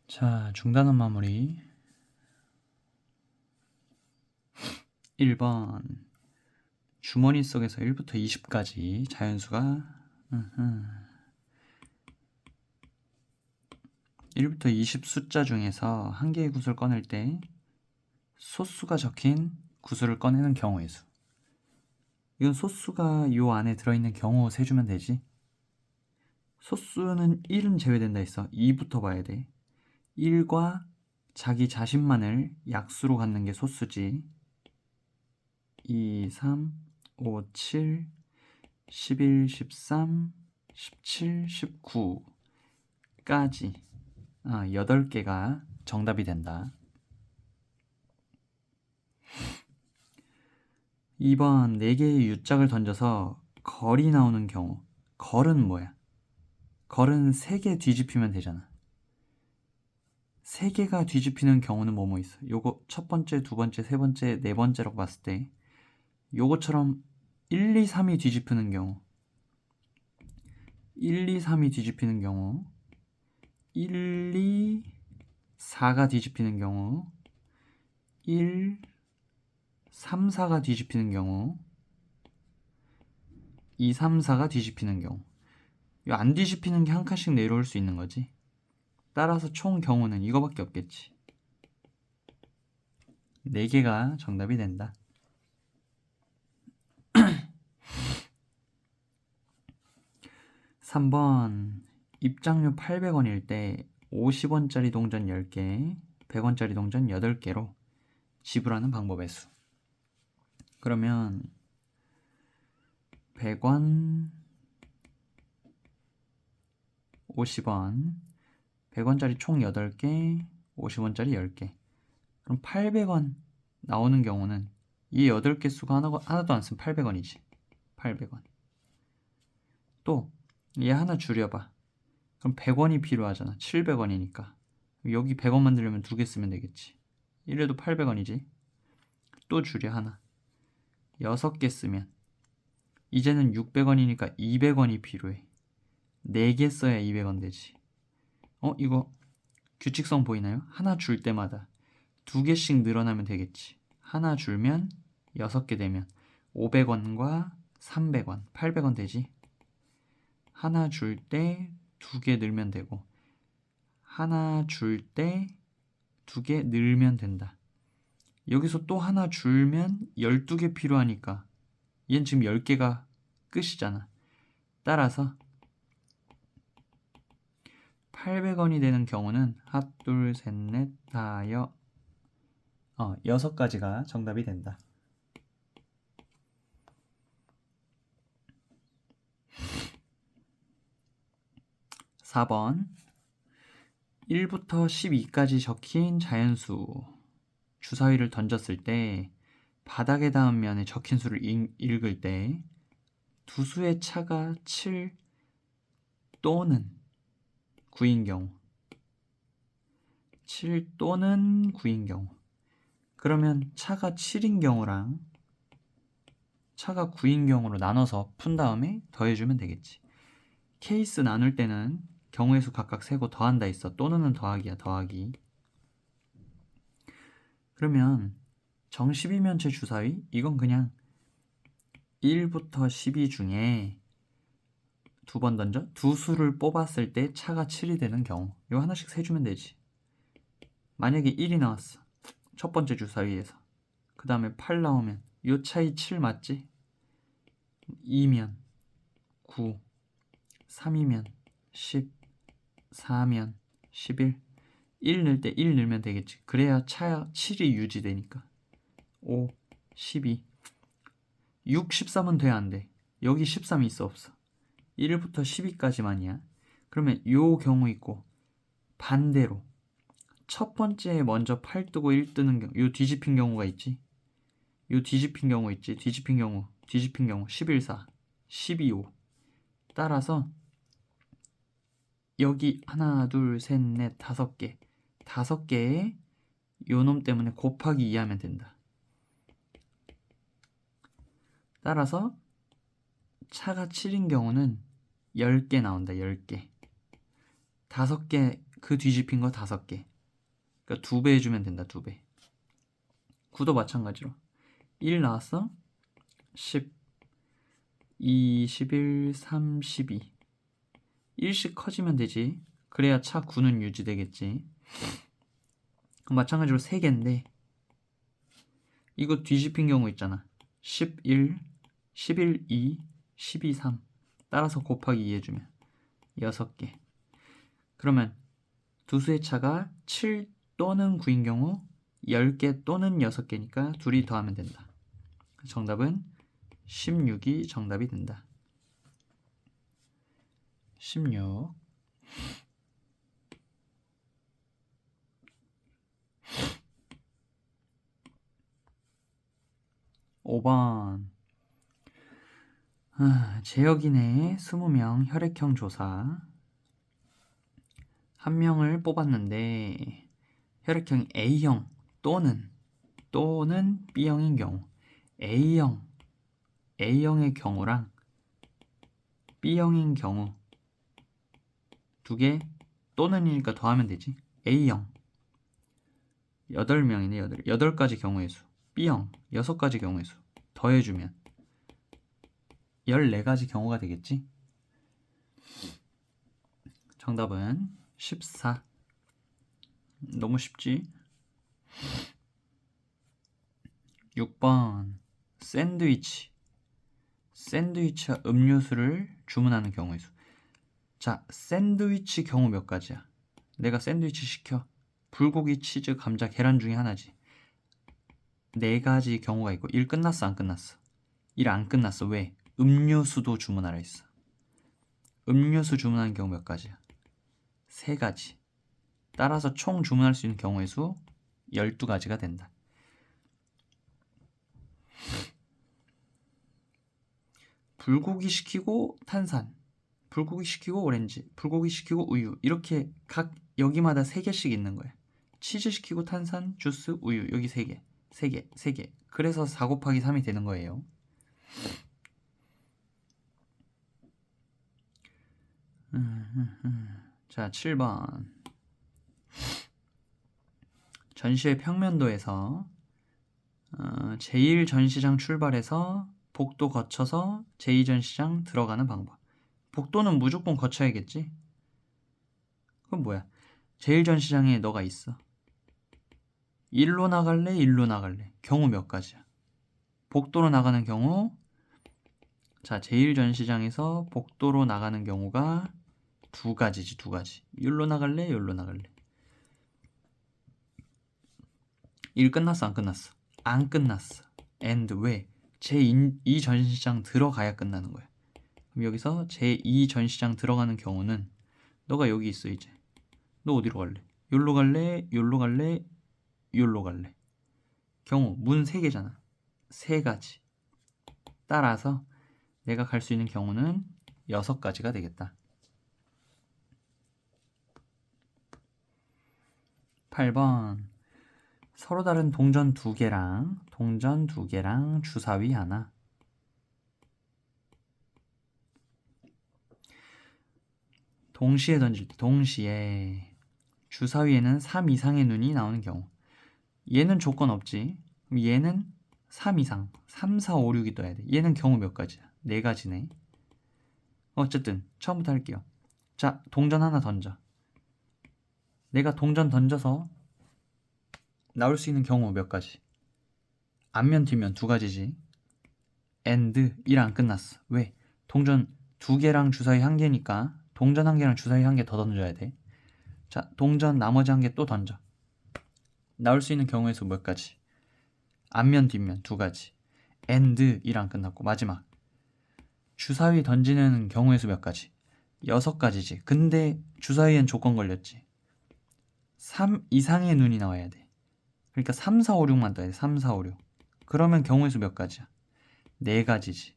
자, 중단원 마무리. 1번 주머니 속에서 1부터 20까지 자연수가 1부터 20 숫자 중에서 한 개의 구수를 꺼낼 때 소수가 적힌 구수를 꺼내는 경우의 수. 이건 소수가 요 안에 들어있는 경우 세주면 되지. 소수는 1은 제외된다 했어. 2부터 봐야 돼. 1과 자기 자신만을 약수로 갖는 게 소수지. 2, 3, 5, 7, 11, 13, 17, 19까지 8개가 정답이 된다. 2번 4개의 U짝을 던져서 걸이 나오는 경우. 걸은 뭐야? 걸은 3개 뒤집히면 되잖아. 3개가 뒤집히는 경우는 뭐뭐 있어? 요거 첫 번째, 두 번째, 세 번째, 네 번째라고 봤을 때 요거처럼 1, 2, 3이 뒤집히는 경우 1, 2, 3이 뒤집히는 경우 1, 2, 4가 뒤집히는 경우 1, 3, 4가 뒤집히는 경우 2, 3, 4가 뒤집히는 경우 안 뒤집히는 게 한 칸씩 내려올 수 있는 거지. 따라서 총 경우는 이거밖에 없겠지. 4개가 정답이 된다. 3번 입장료 800원일 때 50원짜리 동전 10개, 100원짜리 동전 8개로 지불하는 방법의 수. 그러면 100원, 50원, 100원짜리 총 8개, 50원짜리 10개. 그럼 800원 나오는 경우는 이 8개 수가 하나도 안 쓰면 800원이지. 800원. 또 얘 하나 줄여봐. 그럼 100원이 필요하잖아. 700원이니까. 여기 100원 만들려면 2개 쓰면 되겠지. 이래도 800원이지. 또 줄여 하나. 6개 쓰면 이제는 600원이니까 200원이 필요해. 4개 써야 200원 되지. 이거 규칙성 보이나요? 하나 줄 때마다 2개씩 늘어나면 되겠지. 하나 줄면 6개 되면 500원과 300원, 800원 되지. 하나 줄 때 2개 늘면 되고 하나 줄 때 2개 늘면 된다. 여기서 또 하나 줄면 12개 필요하니까 얘는 지금 10개가 끝이잖아. 따라서 800원이 되는 경우는 하나, 둘, 셋, 넷, 다, 6가지가 정답이 된다. 4번 1부터 12까지 적힌 자연수 주사위를 던졌을 때 바닥에 닿은 면에 적힌 수를 읽을 때 두 수의 차가 7 또는 9인 경우 7 또는 9인 경우 그러면 차가 7인 경우랑 차가 9인 경우로 나눠서 푼 다음에 더해주면 되겠지. 케이스 나눌 때는 경우의 수 각각 세고 더한다 있어. 또는은 더하기야. 더하기. 그러면 정 12면체 주사위 이건 그냥 1부터 12 중에 2번 던져 두 수를 뽑았을 때 차가 7이 되는 경우 이거 하나씩 세주면 되지. 만약에 1이 나왔어. 첫 번째 주사위에서 그 다음에 8 나오면 요 차이 7 맞지? 2면 9 3이면 10 4면 11 1 넣을 때 1 넣으면 되겠지. 그래야 차 7이 유지되니까 5 12 6 13은 돼 안 돼? 여기 13이 있어 없어? 1부터 12까지만이야. 그러면 요 경우 있고 반대로 첫 번째에 먼저 8 뜨고 1 뜨는 경우 요 뒤집힌 경우가 있지. 요 뒤집힌 경우 있지. 뒤집힌 경우 11 4 12 5 따라서 여기 하나 둘 셋 넷 5개 5개에 요놈 때문에 곱하기 2 하면 된다. 따라서 차가 7인 경우는 10개 나온다. 10개 5개 그 뒤집힌 거 5개. 그러니까 2배 해주면 된다. 2배. 9도 마찬가지로 1 나왔어? 10, 2, 11, 3, 12. 1씩 커지면 되지. 그래야 차 9는 유지되겠지. 마찬가지로 3개인데 이거 뒤집힌 경우 있잖아. 11, 11, 2, 12, 3. 따라서 곱하기 2 해주면 6개. 그러면 두 수의 차가 7 또는 9인 경우 10개 또는 6개니까 둘이 더하면 된다. 정답은 16이 정답이 된다. 16. 5번. 재혁이 네 20명 혈액형 조사. 한 명을 뽑았는데 혈액형이 A형 또는 B형인 경우 A형의 경우랑 B형인 경우 2개 또는이니까 더하면 되지. A형 8명이네. 8가지 경우의 수. B형 6가지 경우의 수 더해주면 14가지 경우가 되겠지. 정답은 14. 너무 쉽지? 6번. 샌드위치와 음료수를 주문하는 경우의 수. 자, 샌드위치 경우 몇 가지야? 내가 샌드위치 시켜. 불고기, 치즈, 감자, 계란 중에 하나지. 4가지 경우가 있고 1 끝났어, 안 끝났어? 1 안 끝났어. 왜? 음료수도 주문하라 했어. 음료수 주문하는 경우 몇 가지야? 3가지. 따라서 총 주문할 수 있는 경우의 수 12가지가 된다. 불고기 시키고 탄산, 불고기 시키고 오렌지, 불고기 시키고 우유, 이렇게 각 여기마다 3개씩 있는 거야. 치즈 시키고 탄산, 주스, 우유, 여기 3개, 3개, 3개. 그래서 4 곱하기 3이 되는 거예요. 자, 7번. 전시회 평면도에서 제1전시장 출발해서 복도 거쳐서 제2전시장 들어가는 방법. 복도는 무조건 거쳐야겠지? 그럼 뭐야? 제1전시장에 너가 있어. 일로 나갈래? 일로 나갈래? 경우 몇 가지야? 복도로 나가는 경우, 자, 제1전시장에서 복도로 나가는 경우가 2가지지, 2가지. 일로 나갈래? 일로 나갈래? 1 끝났어, 안 끝났어? 안 끝났어. and 왜? 제2전시장 들어가야 끝나는 거야. 그럼 여기서 제2전시장 들어가는 경우는 너가 여기 있어. 이제 너 어디로 갈래? 여기로 갈래? 여기로 갈래? 여기로 갈래? 경우 문 3개잖아. 3가지. 따라서 내가 갈 수 있는 경우는 6가지가 되겠다. 8번. 서로 다른 동전 2개랑 주사위 하나. 동시에 던질 때 동시에 주사위에는 3 이상의 눈이 나오는 경우. 얘는 조건 없지. 그럼 얘는 3 이상, 3, 4, 5, 6이 떠야 돼. 얘는 경우 몇 가지야? 4가지네. 어쨌든 처음부터 할게요. 자, 동전 하나 던져. 내가 동전 던져서 나올 수 있는 경우 몇 가지? 앞면 뒷면 2가지지. and 1 안 끝났어. 왜? 동전 2개랑 주사위 1개니까 동전 1개랑 주사위 1개 더 던져야 돼. 자, 동전 나머지 1개 또 던져. 나올 수 있는 경우의 수 몇 가지? 앞면 뒷면 2가지. and 1 안 끝났고 마지막 주사위 던지는 경우의 수 몇 가지? 6가지지. 근데 주사위엔 조건 걸렸지. 3 이상의 눈이 나와야 돼. 그러니까 3, 4, 5, 6만 떠야 돼. 3, 4, 5, 6. 그러면 경우의 수 몇 가지야? 4가지지.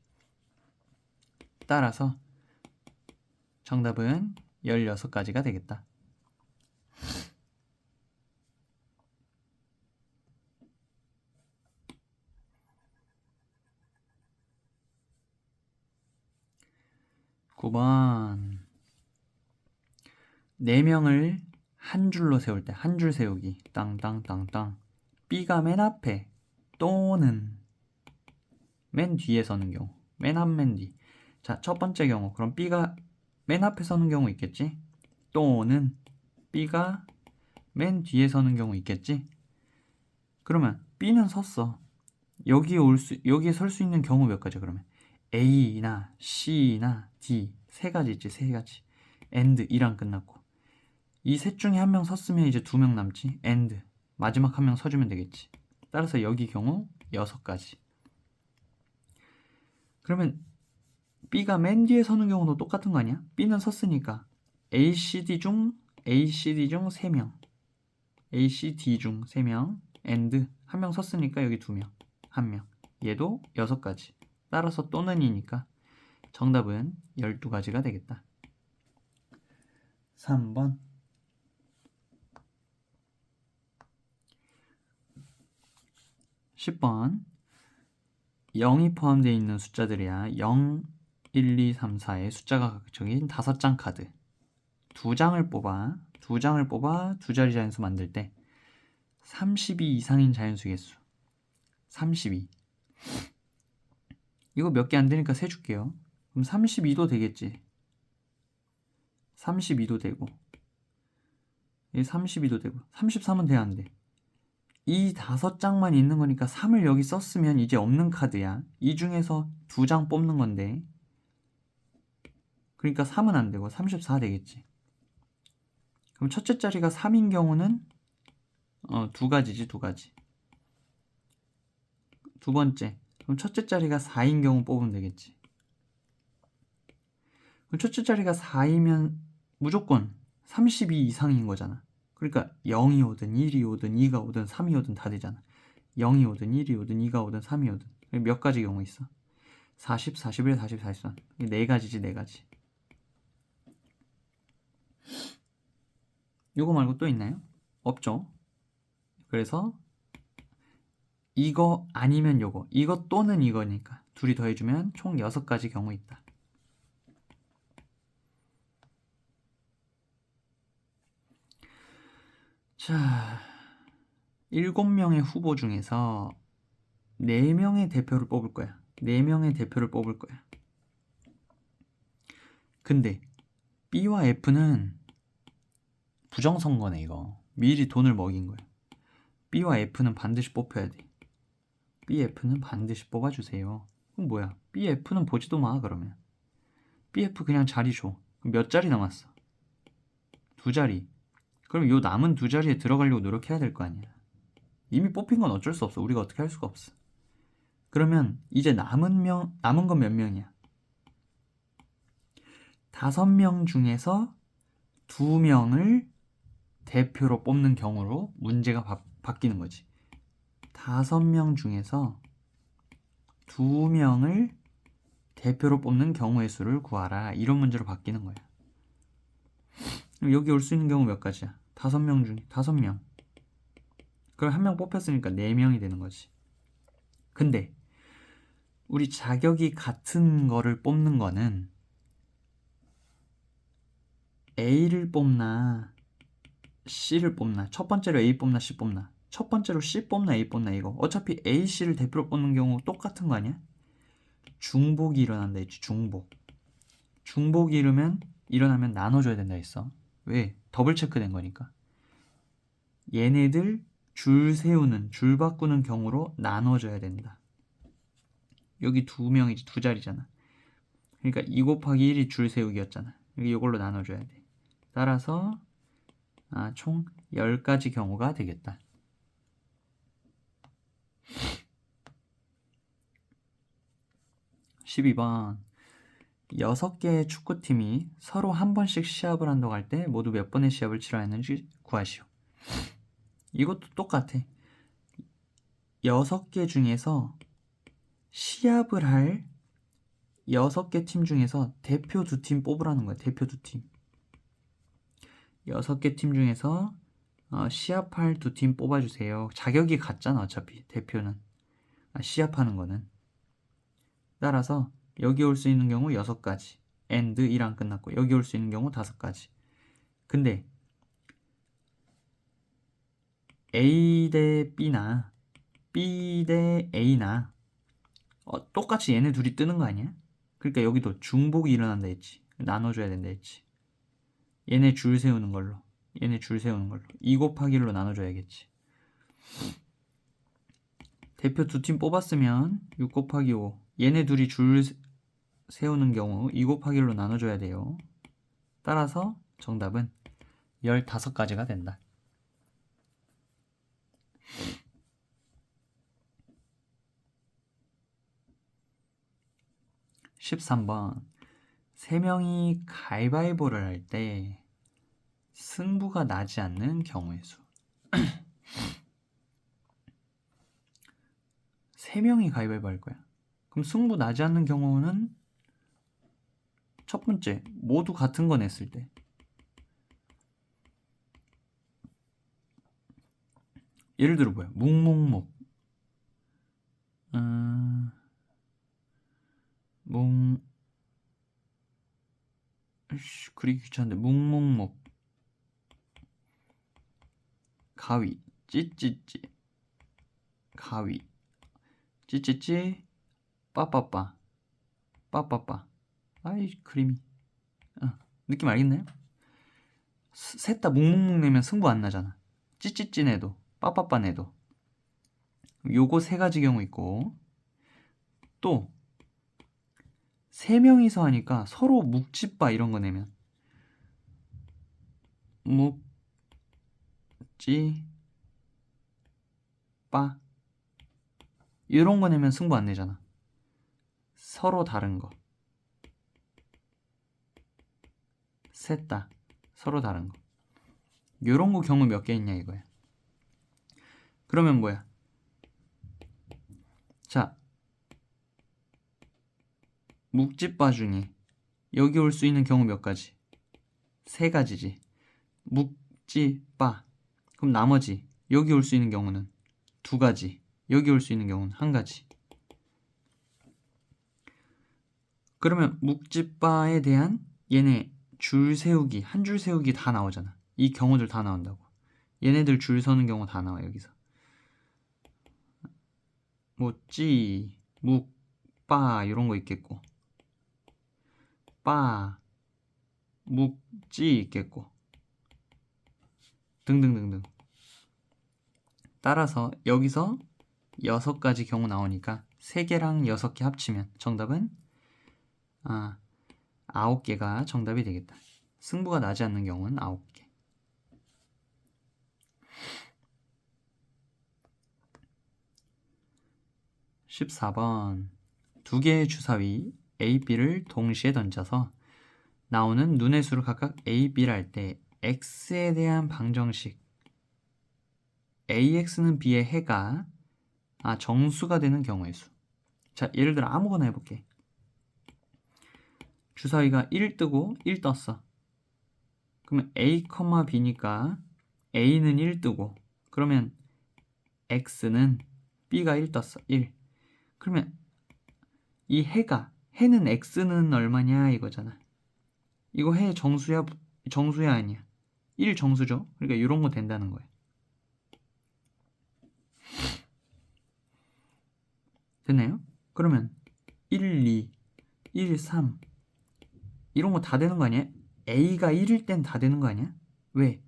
따라서 정답은 16가지가 되겠다. (9번) 4명을 한 줄로 세울 때 한 줄 세우기 땅땅땅땅. B가 맨 앞에 또는 맨 뒤에 서는 경우. 맨 앞 맨 뒤. 자, 첫 번째 경우. 그럼 B가 맨 앞에 서는 경우 있겠지? 또는 B가 맨 뒤에 서는 경우 있겠지? 그러면 B는 섰어. 여기에 설 수 있는 경우 몇 가지 그러면? A나 C나 D 세 가지 있지, 세 가지. and 이랑 끝났고. 이 셋 중에 한 명 섰으면 이제 두 명 남지. and 마지막 한 명 서주면 되겠지. 따라서 여기 경우 6가지. 그러면 B가 맨 뒤에 서는 경우도 똑같은 거 아니야? B는 섰으니까 A, C, D 중 3명, A, C, D 중 3명, and 한 명 섰으니까 여기 2명, 1명. 얘도 6가지. 따라서 또는이니까 정답은 12가지가 되겠다. 3번. 10번. 0이 포함되어 있는 숫자들이야. 0, 1, 2, 3, 4의 숫자가 각적인 5장 카드. 2장을 뽑아 두 자리 자연수 만들 때 32 이상인 자연수 개수. 32. 이거 몇 개 안 되니까 세줄게요. 그럼 32도 되겠지. 32도 되고, 이 32도 되고, 33은 돼야 안 돼. 이 5장만 있는 거니까 3을 여기 썼으면 이제 없는 카드야. 이 중에서 2장 뽑는 건데, 그러니까 3은 안 되고 34 되겠지. 그럼 첫째 자리가 3인 경우는 2가지지, 2가지. 두 번째, 그럼 첫째 자리가 4인 경우 뽑으면 되겠지. 그럼 첫째 자리가 4이면 무조건 32 이상인 거잖아. 그러니까 0이 오든 1이 오든 2가 오든 3이 오든 다 되잖아. 0이 오든 1이 오든 2가 오든 3이 오든. 몇 가지 경우 있어? 40, 41, 40, 43. 네 가지지, 네 가지. 요거 말고 또 있나요? 없죠. 그래서 이거 아니면 요거, 이거 또는 이거니까 둘이 더해주면 총 6가지 경우 있다. 자, 7명의 후보 중에서 4명의 대표를 뽑을 거야. 4명의 대표를 뽑을 거야. 근데 B와 F는 부정선거네. 이거 미리 돈을 먹인 거야. B와 F는 반드시 뽑혀야 돼. B, F는 반드시 뽑아주세요. 그럼 뭐야? B, F는 보지도 마. 그러면 B, F 그냥 자리 줘. 그럼 몇 자리 남았어? 2자리. 그럼 요 남은 2자리에 들어가려고 노력해야 될 거 아니야. 이미 뽑힌 건 어쩔 수 없어. 우리가 어떻게 할 수가 없어. 그러면 이제 남은 건 몇 명이야? 5명 중에서 2명을 대표로 뽑는 경우로 문제가 바뀌는 거지. 5명 중에서 2명을 대표로 뽑는 경우의 수를 구하라. 이런 문제로 바뀌는 거야. 그럼 여기 올 수 있는 경우 몇 가지야? 5명 중에 5명. 그럼 1명 뽑혔으니까 4명이 되는 거지. 근데 우리 자격이 같은 거를 뽑는 거는 A를 뽑나 C를 뽑나, 첫 번째로 A 뽑나 C 뽑나, 첫 번째로 C 뽑나 A 뽑나. 이거 어차피 A, C를 대표로 뽑는 경우 똑같은 거 아니야? 중복이 일어난다 했지. 중복이 일어나면 나눠줘야 된다 했어. 왜? 더블 체크된 거니까. 얘네들 줄 바꾸는 경우로 나눠줘야 된다. 여기 2명이지, 2자리잖아. 그러니까 2 곱하기 1이 줄 세우기였잖아. 이걸로 나눠줘야 돼. 따라서 총 10가지 경우가 되겠다. 12번. 6개의 축구팀이 서로 한 번씩 시합을 한다고 할 때 모두 몇 번의 시합을 치러야 하는지 구하시오. 이것도 똑같아. 6개 중에서 시합을 할 6개 팀 중에서 대표 2팀 뽑으라는 거야. 대표 2팀. 6개 팀 중에서 시합할 2팀 뽑아주세요. 자격이 같잖아. 어차피 대표는 시합하는 거는. 따라서 여기 올 수 있는 경우 6가지, and 1안 끝났고, 여기 올 수 있는 경우 5가지. 근데 A 대 B나 B 대 A나 똑같이 얘네 둘이 뜨는 거 아니야? 그러니까 여기도 중복이 일어난다 했지. 나눠줘야 된다 했지. 얘네 줄 세우는 걸로 2 곱하기 1로 나눠줘야겠지. 대표 두 팀 뽑았으면 6 곱하기 5 얘네 둘이 줄 세우는 경우 2 곱하기 1로 나눠줘야 돼요. 따라서 정답은 15가지가 된다. 13번 3명이 가위바위보를 할 때 승부가 나지 않는 경우의 수. 3명이 가위바위보 할 거야. 그럼 승부 나지 않는 경우는 첫 번째, 모두 같은 거 냈을 때. 예를 들어 뭐야? 묵묵묵. 그리기 귀찮은데 묵묵묵. 가위, 찌찌찌. 가위, 찌찌찌. 빠빠빠. 빠빠빠. 아이 그림이. 느낌 알겠나요? 셋 다 묵묵묵 내면 승부 안 나잖아. 찌찌찌 내도 빠빠빠 내도. 요거 3가지 경우 있고 또 3명이서 하니까 서로 묵찌빠 이런 거 내면 묵찌빠 이런 거 내면 승부 안 내잖아. 서로 다른 거. 셋 다 서로 다른 거. 요런 거 경우 몇 개 있냐 이거야. 그러면 뭐야? 자, 묵찌빠 중에 여기 올 수 있는 경우 몇 가지? 3가지지. 묵찌빠. 그럼 나머지 여기 올 수 있는 경우는 2가지. 여기 올 수 있는 경우는 1가지. 그러면 묵찌빠에 대한 얘네 줄 세우기, 한 줄 세우기 다 나오잖아. 이 경우들 다 나온다고. 얘네들 줄 서는 경우 다 나와 여기서. 뭐 찌, 묵, 빠 이런 거 있겠고, 빠, 묵, 찌 있겠고, 등등등등. 따라서 여기서 6가지 경우 나오니까 3개랑 6개 합치면 정답은 9개가 정답이 되겠다. 승부가 나지 않는 경우는 9개. 14번 2개의 주사위 A, B를 동시에 던져서 나오는 눈의 수를 각각 A, B를 할 때 X에 대한 방정식 AX는 B의 해가 정수가 되는 경우의 수. 자, 예를 들어 아무거나 해볼게. 주사위가 1 뜨고 1 떴어. 그러면 A, B니까 A는 1 뜨고 그러면 X는 B가 1 떴어. 1. 그러면 이 해는 X는 얼마냐 이거잖아. 이거 해 정수야 아니야? 1 정수죠. 그러니까 이런 거 된다는 거야. 됐나요? 그러면 1, 2, 1, 3 이런 거 다 되는 거 아니야? A가 1일 땐 다 되는 거 아니야? 왜?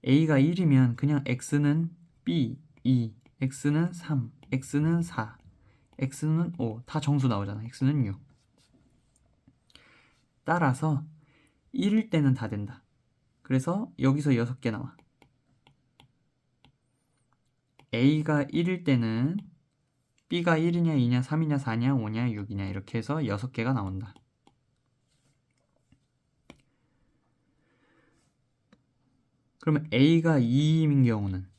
A가 1이면 그냥 X는 B, 2, X는 3, X는 4, X는 5 다 정수 나오잖아. X는 6. 따라서 1일 때는 다 된다. 그래서 여기서 6개 나와. A가 1일 때는 B가 1이냐 2냐 3이냐 4냐 5냐 6이냐 이렇게 해서 6개가 나온다. 그러면 A가 2인 경우는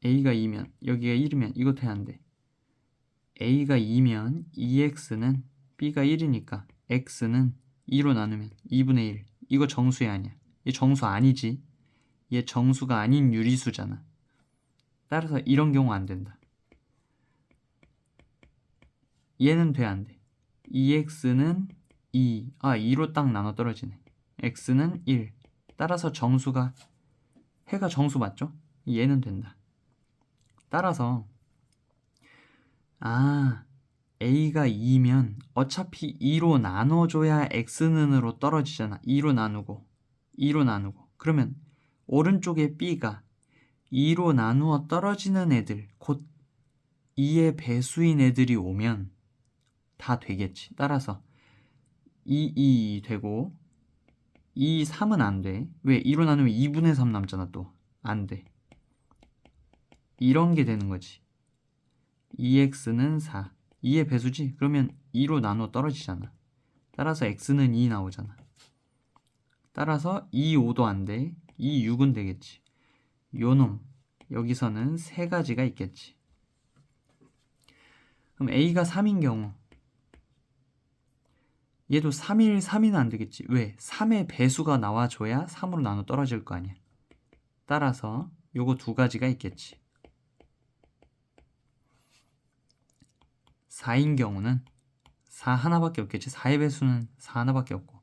A가 2면 여기가 1이면 이것도 해야 한대. A가 2면 2X는 B가 1이니까 X는 2로 나누면 2분의 1. 이거 정수야 아니야? 얘 정수 아니지. 얘 정수가 아닌 유리수잖아. 따라서 이런 경우 안 된다. 얘는 돼 안 돼. 2X는 2. 2로 딱 나눠 떨어지네. X는 1. 따라서 정수가 해가 정수 맞죠? 얘는 된다. 따라서 A가 2면 어차피 2로 나눠줘야 X는으로 떨어지잖아. 2로 나누고 그러면 오른쪽에 B가 2로 나누어 떨어지는 애들, 곧 2의 배수인 애들이 오면 다 되겠지. 따라서 2 되고 2, 3은 안 돼. 왜? 2로 나누면 2분의 3 남잖아. 또 안 돼. 이런 게 되는 거지. 2x는 4. 2의 배수지? 그러면 2로 나누어 떨어지잖아. 따라서 x는 2 나오잖아. 따라서 2, 5도 안 돼. 2, 6은 되겠지. 요놈. 여기서는 세 가지가 있겠지. 그럼 a가 3인 경우 얘도 3일 3이는 안 되겠지. 왜? 3의 배수가 나와줘야 3으로 나눠 떨어질 거 아니야. 따라서 요거 두 가지가 있겠지. 4인 경우는 4 하나밖에 없겠지. 4의 배수는 4 하나밖에 없고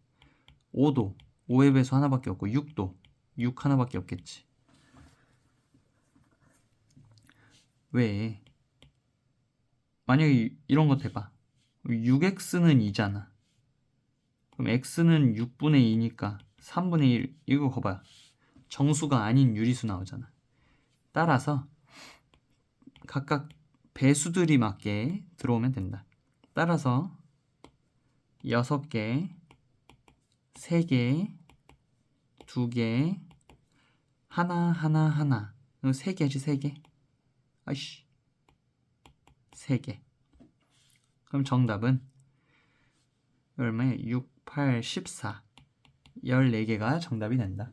5도 5의 배수 하나밖에 없고 6도 6 하나밖에 없겠지. 왜? 만약에 이런 거 대봐. 6x는 2잖아. 그럼 x는 6분의 2니까 3분의 1 이거 거봐. 정수가 아닌 유리수 나오잖아. 따라서 각각 배수들이 맞게 들어오면 된다. 따라서 6개, 3개, 2개, 하나, 3개지 3개. 아이씨. 3개. 그럼 정답은 얼마야? 6, 8, 14. 14개가 정답이 된다.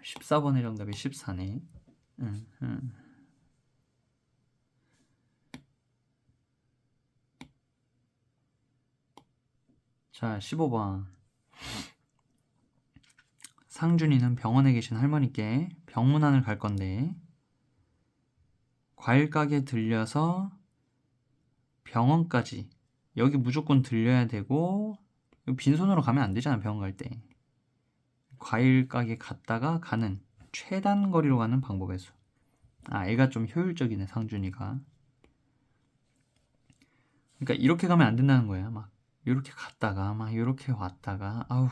14번의 정답이 14네. 자, 15번. 상준이는 병원에 계신 할머니께 병문안을 갈 건데 과일 가게 들려서 병원까지 여기 무조건 들려야 되고 빈손으로 가면 안 되잖아. 병원 갈 때. 과일 가게 갔다가 가는 최단 거리로 가는 방법의 수. 애가 좀 효율적이네, 상준이가. 그러니까 이렇게 가면 안 된다는 거야. 막 이렇게 갔다가 막 이렇게 왔다가 아우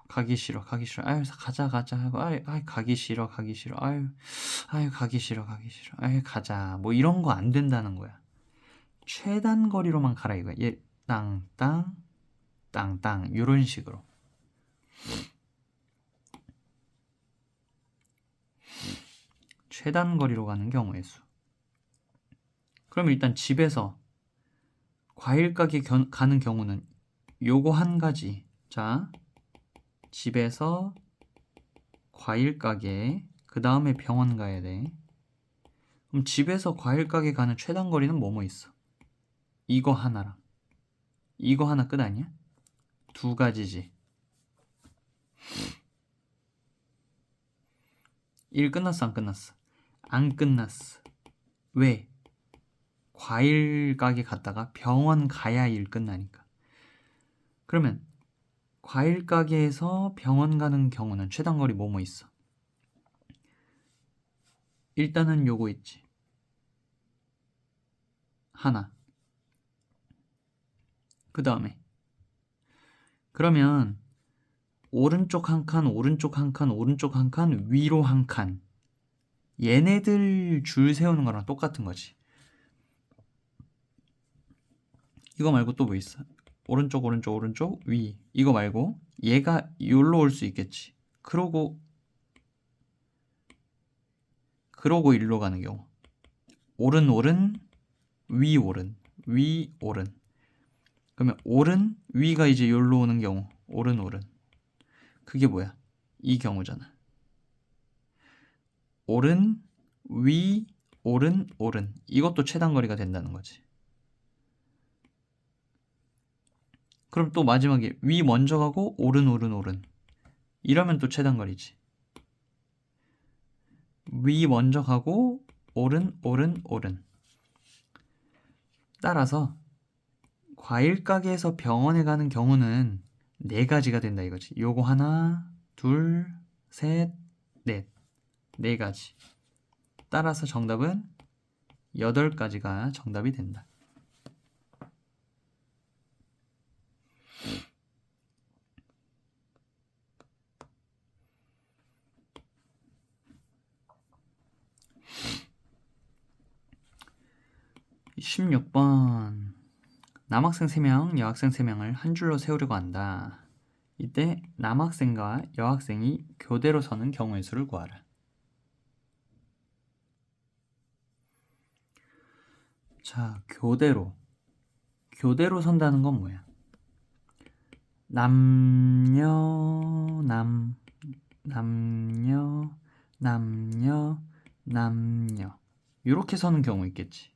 가기 싫어 아유 가자 하고 아유 가기 싫어 아유 가기 싫어 아유 가자 뭐 이런 거 안 된다는 거야. 최단 거리로만 가라 이거야. 얘 땅땅 이런 식으로. 최단 거리로 가는 경우의 수. 그럼 일단 집에서 과일 가게 가는 경우는 요거 한 가지. 자, 집에서 과일 가게, 그 다음에 병원 가야 돼. 그럼 집에서 과일 가게 가는 최단 거리는 뭐뭐 있어? 이거 하나랑 이거 하나 끝 아니야? 두 가지지. 1 끝났어 안 끝났어? 안 끝났어. 왜? 과일 가게 갔다가 병원 가야 일 끝나니까. 그러면 과일 가게에서 병원 가는 경우는 최단 거리 뭐뭐 있어? 일단은 요거 있지. 하나. 그 다음에 그러면 오른쪽 한 칸, 오른쪽 한 칸, 오른쪽 한 칸, 위로 한 칸. 얘네들 줄 세우는 거랑 똑같은 거지. 이거 말고 또 뭐 있어? 오른쪽 위. 이거 말고 얘가 여기로 올 수 있겠지. 그러고 일로 가는 경우. 오른 위 오른. 그러면 오른 위가 이제 여기로 오는 경우. 오른. 그게 뭐야? 이 경우잖아. 오른 위 오른. 이것도 최단 거리가 된다는 거지. 그럼 또 마지막에 위 먼저 가고 오른. 이러면 또 최단 거리지. 위 먼저 가고 오른. 따라서 과일 가게에서 병원에 가는 경우는 네 가지가 된다 이거지. 요거 하나, 둘, 셋, 넷, 네 가지. 따라서 정답은 8가지가 정답이 된다. (16번) 남학생 3명, 여학생 3명을 한 줄로 세우려고 한다. 이때 남학생과 여학생이 교대로 서는 경우의 수를 구하라. 자, 교대로 선다는 건 뭐야? 남녀 이렇게 서는 경우 있겠지.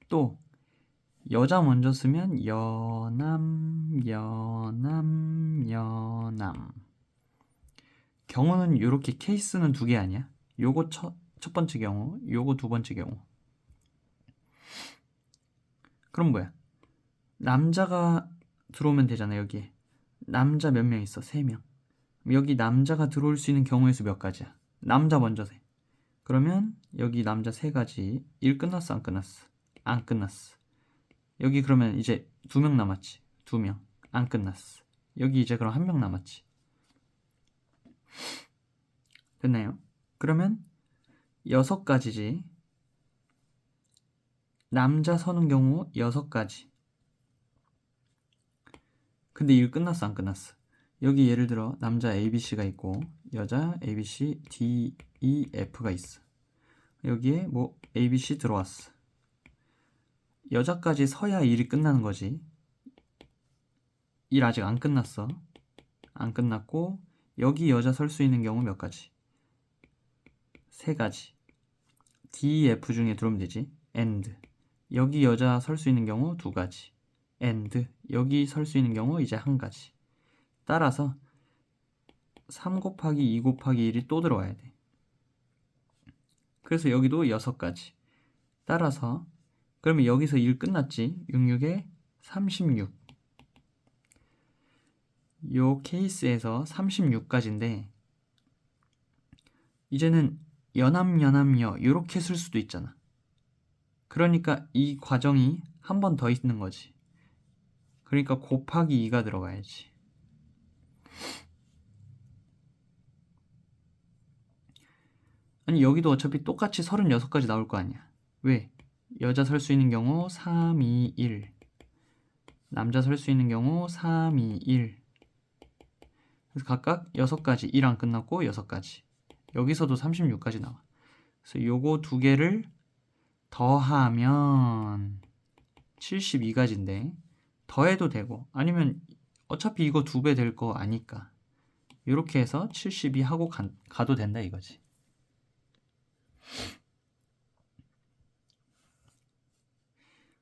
또 여자 먼저 쓰면 여남. 경우는 이렇게 케이스는 2개 아니야? 요거 첫 번째 경우, 요거 2번째 경우. 그럼 뭐야? 남자가 들어오면 되잖아. 여기에 남자 몇 명 있어? 3명. 여기 남자가 들어올 수 있는 경우의 수 몇 가지야? 남자 먼저 세. 그러면 여기 남자 3가지. 1 끝났어? 안 끝났어? 안 끝났어. 여기 그러면 이제 2명 남았지. 2명. 안 끝났어. 여기 이제 그럼 1명 남았지. 됐나요? 그러면 6가지지. 남자 서는 경우 6가지. 근데 1 끝났어? 안 끝났어? 여기 예를 들어 남자 ABC가 있고 여자 ABC, D, E, F가 있어. 여기에 뭐 ABC 들어왔어. 여자까지 서야 1이 끝나는 거지. 1 아직 안 끝났어. 안 끝났고 여기 여자 설 수 있는 경우 몇 가지? 3가지. D, F 중에 들어오면 되지. AND. 여기 여자 설 수 있는 경우 2가지. AND. 여기 설 수 있는 경우 이제 1가지. 따라서 3 곱하기 2 곱하기 1이 또 들어와야 돼. 그래서 여기도 6가지. 따라서 그러면 여기서 1 끝났지. 66에 36. 요 케이스에서 36가지인데 이제는 여남여 이렇게 쓸 수도 있잖아. 그러니까 이 과정이 한 번 더 있는 거지. 그러니까 곱하기 2가 들어가야지. 아니 여기도 어차피 똑같이 36가지 나올 거 아니야. 왜? 여자 설 수 있는 경우 3, 2, 1. 남자 설 수 있는 경우 3, 2, 1. 그래서 각각 6가지. 1 안 끝났고 6가지. 여기서도 36가지 나와. 그래서 요거 2개를 더하면 72가지인데 더해도 되고 아니면 어차피 이거 2배 될 거 아니까 이렇게 해서 72 하고 가도 된다 이거지.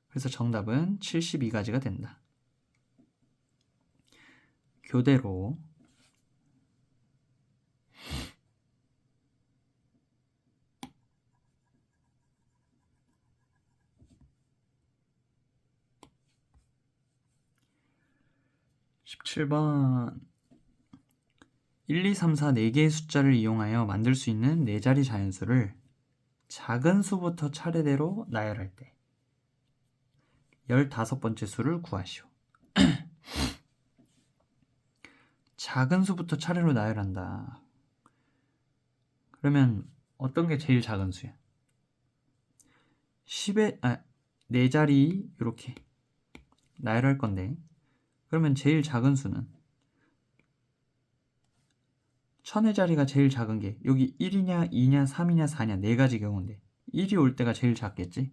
그래서 정답은 72가지가 된다. 교대로 (17번) 1, 2, 3, 4 4개의 숫자를 이용하여 만들 수 있는 4자리 자연수를 작은 수부터 차례대로 나열할 때 15번째 수를 구하시오. 작은 수부터 차례로 나열한다. 그러면 어떤 게 제일 작은 수야? 4자리 이렇게 나열할 건데 그러면 제일 작은 수는 1000의 자리가 제일 작은 게 여기 1이냐 2냐 3이냐 4냐 4가지 경우인데 1이 올 때가 제일 작겠지?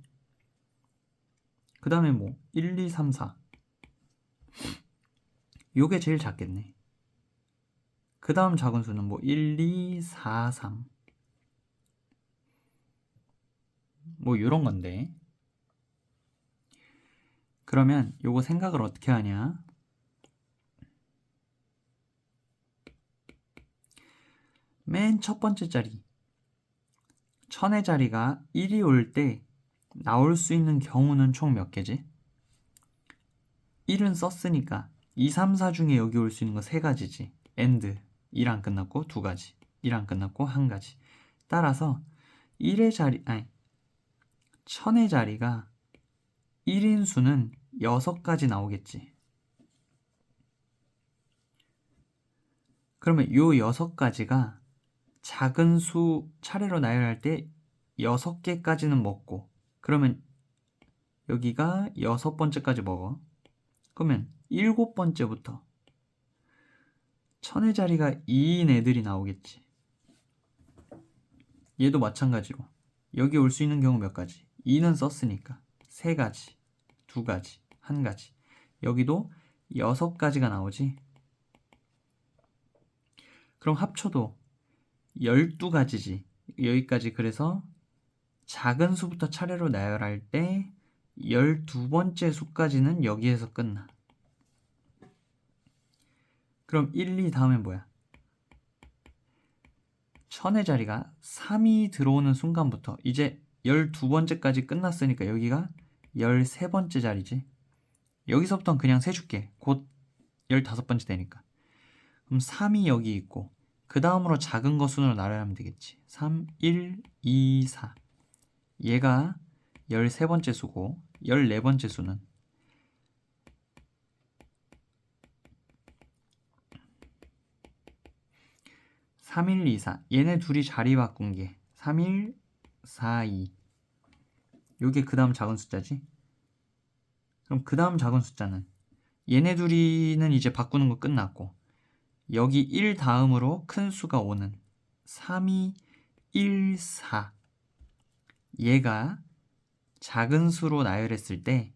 그 다음에 뭐 1, 2, 3, 4 요게 제일 작겠네. 그 다음 작은 수는 뭐 1, 2, 4, 3 뭐 요런 건데 그러면 요거 생각을 어떻게 하냐? 맨 첫 번째 자리 1000의 자리가 1이 올 때 나올 수 있는 경우는 총 몇 개지? 1은 썼으니까 2, 3, 4 중에 여기 올 수 있는 거 3가지지. AND 1 안 끝났고 2가지. 1이랑 끝났고 한 가지. 따라서 1의 자리, 아니 1000의 자리가 1인 수는 6가지 나오겠지. 그러면 요 6가지가 작은 수 차례로 나열할 때 6개까지는 먹고, 그러면 여기가 6번째까지 먹어. 그러면 7번째부터 1000의 자리가 2인 애들이 나오겠지. 얘도 마찬가지로 여기 올 수 있는 경우 몇 가지? 2는 썼으니까 3가지, 2가지, 1가지. 여기도 6가지가 나오지. 그럼 합쳐도 12가지지. 여기까지. 그래서 작은 수부터 차례로 나열할 때 12번째 수까지는 여기에서 끝나. 그럼 1, 2 다음엔 뭐야? 1000의 자리가 3이 들어오는 순간부터 이제 12번째까지 끝났으니까 여기가 13번째 자리지. 여기서부터는 그냥 세줄게. 곧 15번째 되니까. 그럼 3이 여기 있고 그 다음으로 작은 거 순으로 나열하면 되겠지. 3, 1, 2, 4. 얘가 13번째 수고 14번째 수는 3, 1, 2, 4. 얘네 둘이 자리 바꾼 게 3, 1, 4, 2. 요게 그 다음 작은 숫자지. 그럼 그 다음 작은 숫자는 얘네 둘이는 이제 바꾸는 거 끝났고 여기 1 다음으로 큰 수가 오는 3, 2, 1, 4. 얘가 작은 수로 나열했을 때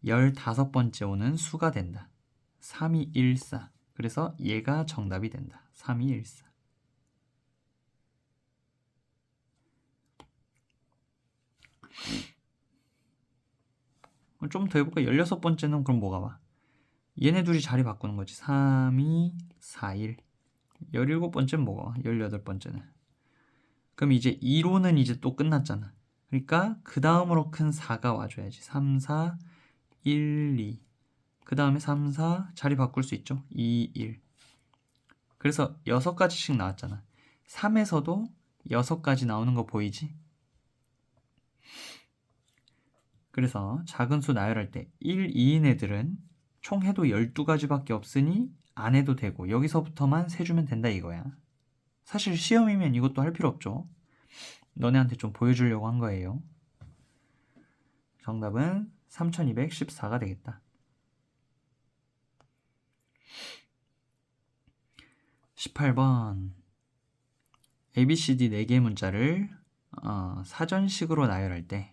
15번째 오는 수가 된다. 3, 2, 1, 4. 그래서 얘가 정답이 된다. 3, 2, 1, 4. 좀 더 해볼까? 16번째는 그럼 뭐가 와? 얘네 둘이 자리 바꾸는 거지. 3, 2, 4, 1. 17번째는 뭐가 와? 18번째는. 그럼 이제 2로는 이제 또 끝났잖아. 그러니까 그 다음으로 큰 4가 와줘야지. 3, 4, 1, 2. 그 다음에 3, 4 자리 바꿀 수 있죠. 2, 1. 그래서 6가지씩 나왔잖아. 3에서도 6가지 나오는 거 보이지? 그래서 작은 수 나열할 때 1, 2인 애들은 총 해도 12가지밖에 없으니 안 해도 되고 여기서부터만 세주면 된다 이거야. 사실 시험이면 이것도 할 필요 없죠. 너네한테 좀 보여주려고 한 거예요. 정답은 3214가 되겠다. 18번 ABCD 4개의 문자를 사전식으로 나열할 때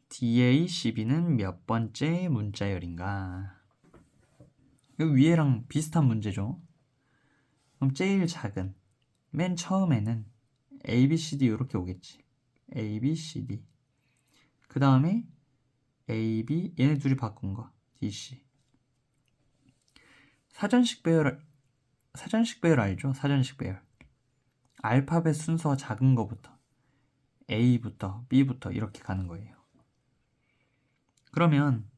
DA, CB는 몇 번째 문자열인가? 여기 위에랑 비슷한 문제죠. 그럼 제일 작은 맨 처음에는 ABCD 이렇게 오겠지. ABCD. 그 다음에 AB 얘네 둘이 바꾼 거 DC. 사전식 배열 알죠? 사전식 배열. 알파벳 순서 작은 거부터 A부터 B부터 이렇게 가는 거예요. 그러면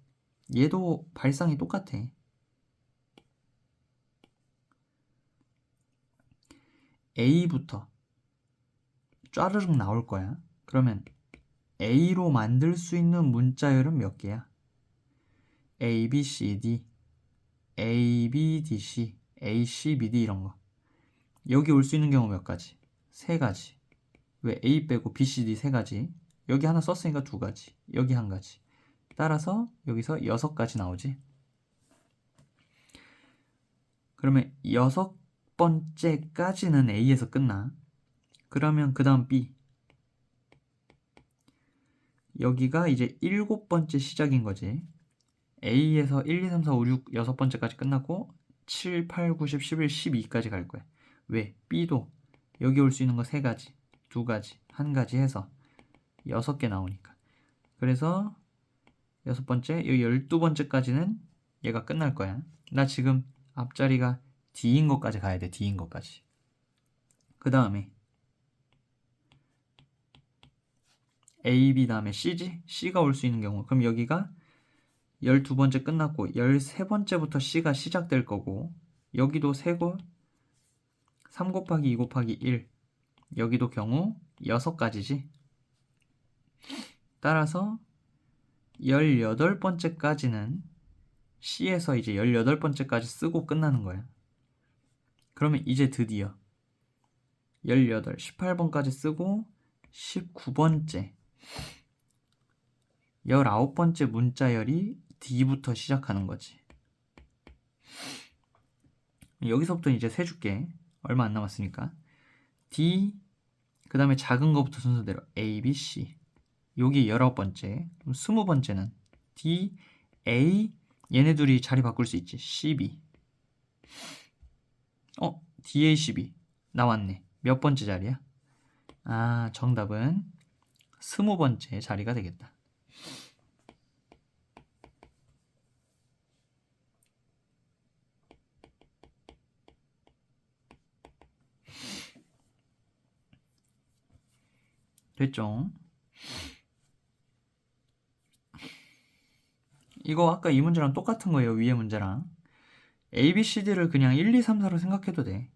얘도 발상이 똑같아. A부터 쫘르륵 나올 거야. 그러면 A로 만들 수 있는 문자열은 몇 개야? A, B, C, D, A, B, D, C, A, C, B, D 이런 거. 여기 올 수 있는 경우 몇 가지? 3가지. 왜 A 빼고 B, C, D 3가지? 여기 하나 썼으니까 2가지. 여기 1가지. 따라서 여기서 6가지 나오지. 그러면 6번째까지는 A에서 끝나. 그러면 그 다음 B. 여기가 이제 7번째 시작인 거지. A에서 1, 2, 3, 4, 5, 6, 6번째까지 끝나고 7, 8, 9, 10, 11, 12까지 갈 거야. 왜? B도 여기 올 수 있는 거 3가지, 2가지, 1가지 해서 6개 나오니까. 그래서 6번째, 여기 12번째까지는 얘가 끝날 거야. 나 지금 앞자리가 D인 것까지 가야 돼. D인 것까지. 그 다음에 A, B 다음에 C지? C가 올 수 있는 경우. 그럼 여기가 12번째 끝났고 13번째부터 C가 시작될 거고 여기도 세고 3 곱하기 2 곱하기 1. 여기도 경우 6가지지. 따라서 18번째까지는 C에서 이제 18번째까지 쓰고 끝나는 거야. 그러면 이제 드디어 18, 18번까지 쓰고 19번째 19번째 문자열이 D부터 시작하는 거지. 여기서부터 이제 세줄게. 얼마 안 남았으니까. D, 그 다음에 작은 거부터 순서대로 A, B, C. 여기 19번째. 그럼 20번째는 D, A, 얘네 둘이 자리 바꿀 수 있지. C, B. D, A, C, B. 나왔네. 몇 번째 자리야? 아, 정답은 20번째 자리가 되겠다. 됐죠? 이거 아까 이 문제랑 똑같은 거예요. 위에 문제랑. A, B, C, D를 그냥 1, 2, 3, 4로 생각해도 돼.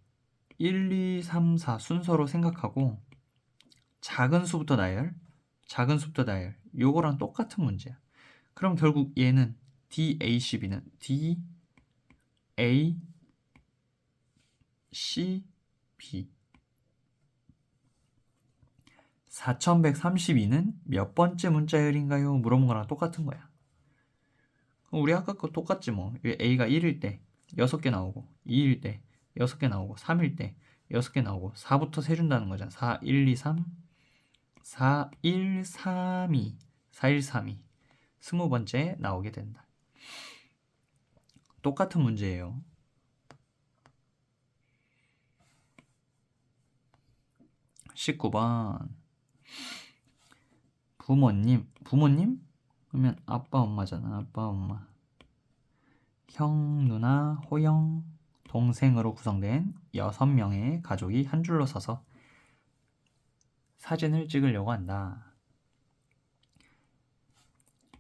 1, 2, 3, 4 순서로 생각하고 작은 수부터 나열, 작은 수부터 나열. 요거랑 똑같은 문제야. 그럼 결국 얘는 D, A, C, B는 D, A, C, B. 4132는 몇 번째 문자열인가요? 물어본 거랑 똑같은 거야. 우리 아까 거 똑같지 뭐. A가 1일 때 6개 나오고 2일 때 6개 나오고 3일 때 6개 나오고 4부터 세준다는 거잖아. 4, 1, 2, 3 4, 1, 3, 2 4, 1, 3, 2 20번째 나오게 된다. 똑같은 문제예요. (19번) 부모님? 그러면 아빠 엄마잖아. 아빠 엄마 형, 누나, 호영, 동생으로 구성된 6명의 가족이 한 줄로 서서 사진을 찍으려고 한다.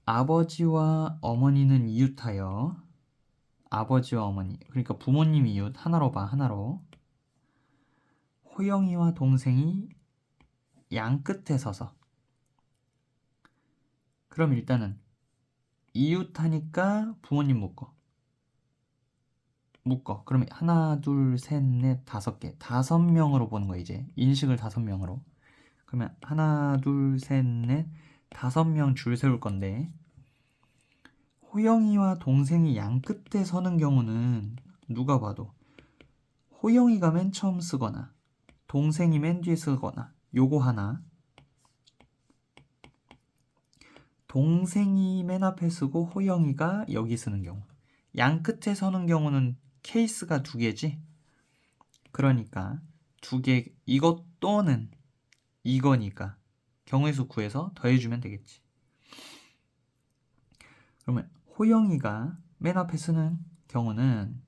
아버지와 어머니는 이웃하여 아버지와 어머니, 그러니까 부모님 이웃 하나로 봐. 하나로. 호영이와 동생이 양 끝에 서서. 그럼 일단은 이웃하니까 부모님 묶어. 그러면 하나, 둘, 셋, 넷, 5개. 5명으로 보는 거야 이제. 인식을 5명으로. 그러면 하나, 둘, 셋, 넷, 5명 줄 세울 건데 호영이와 동생이 양 끝에 서는 경우는 누가 봐도 호영이가 맨 처음 쓰거나 동생이 맨 뒤에 쓰거나 요거 하나, 동생이 맨 앞에 쓰고 호영이가 여기 쓰는 경우. 양 끝에 서는 경우는 케이스가 2개지. 그러니까 2개, 이것 또는 이거니까 경우의 수 구해서 더해주면 되겠지. 그러면 호영이가 맨 앞에 쓰는 경우는,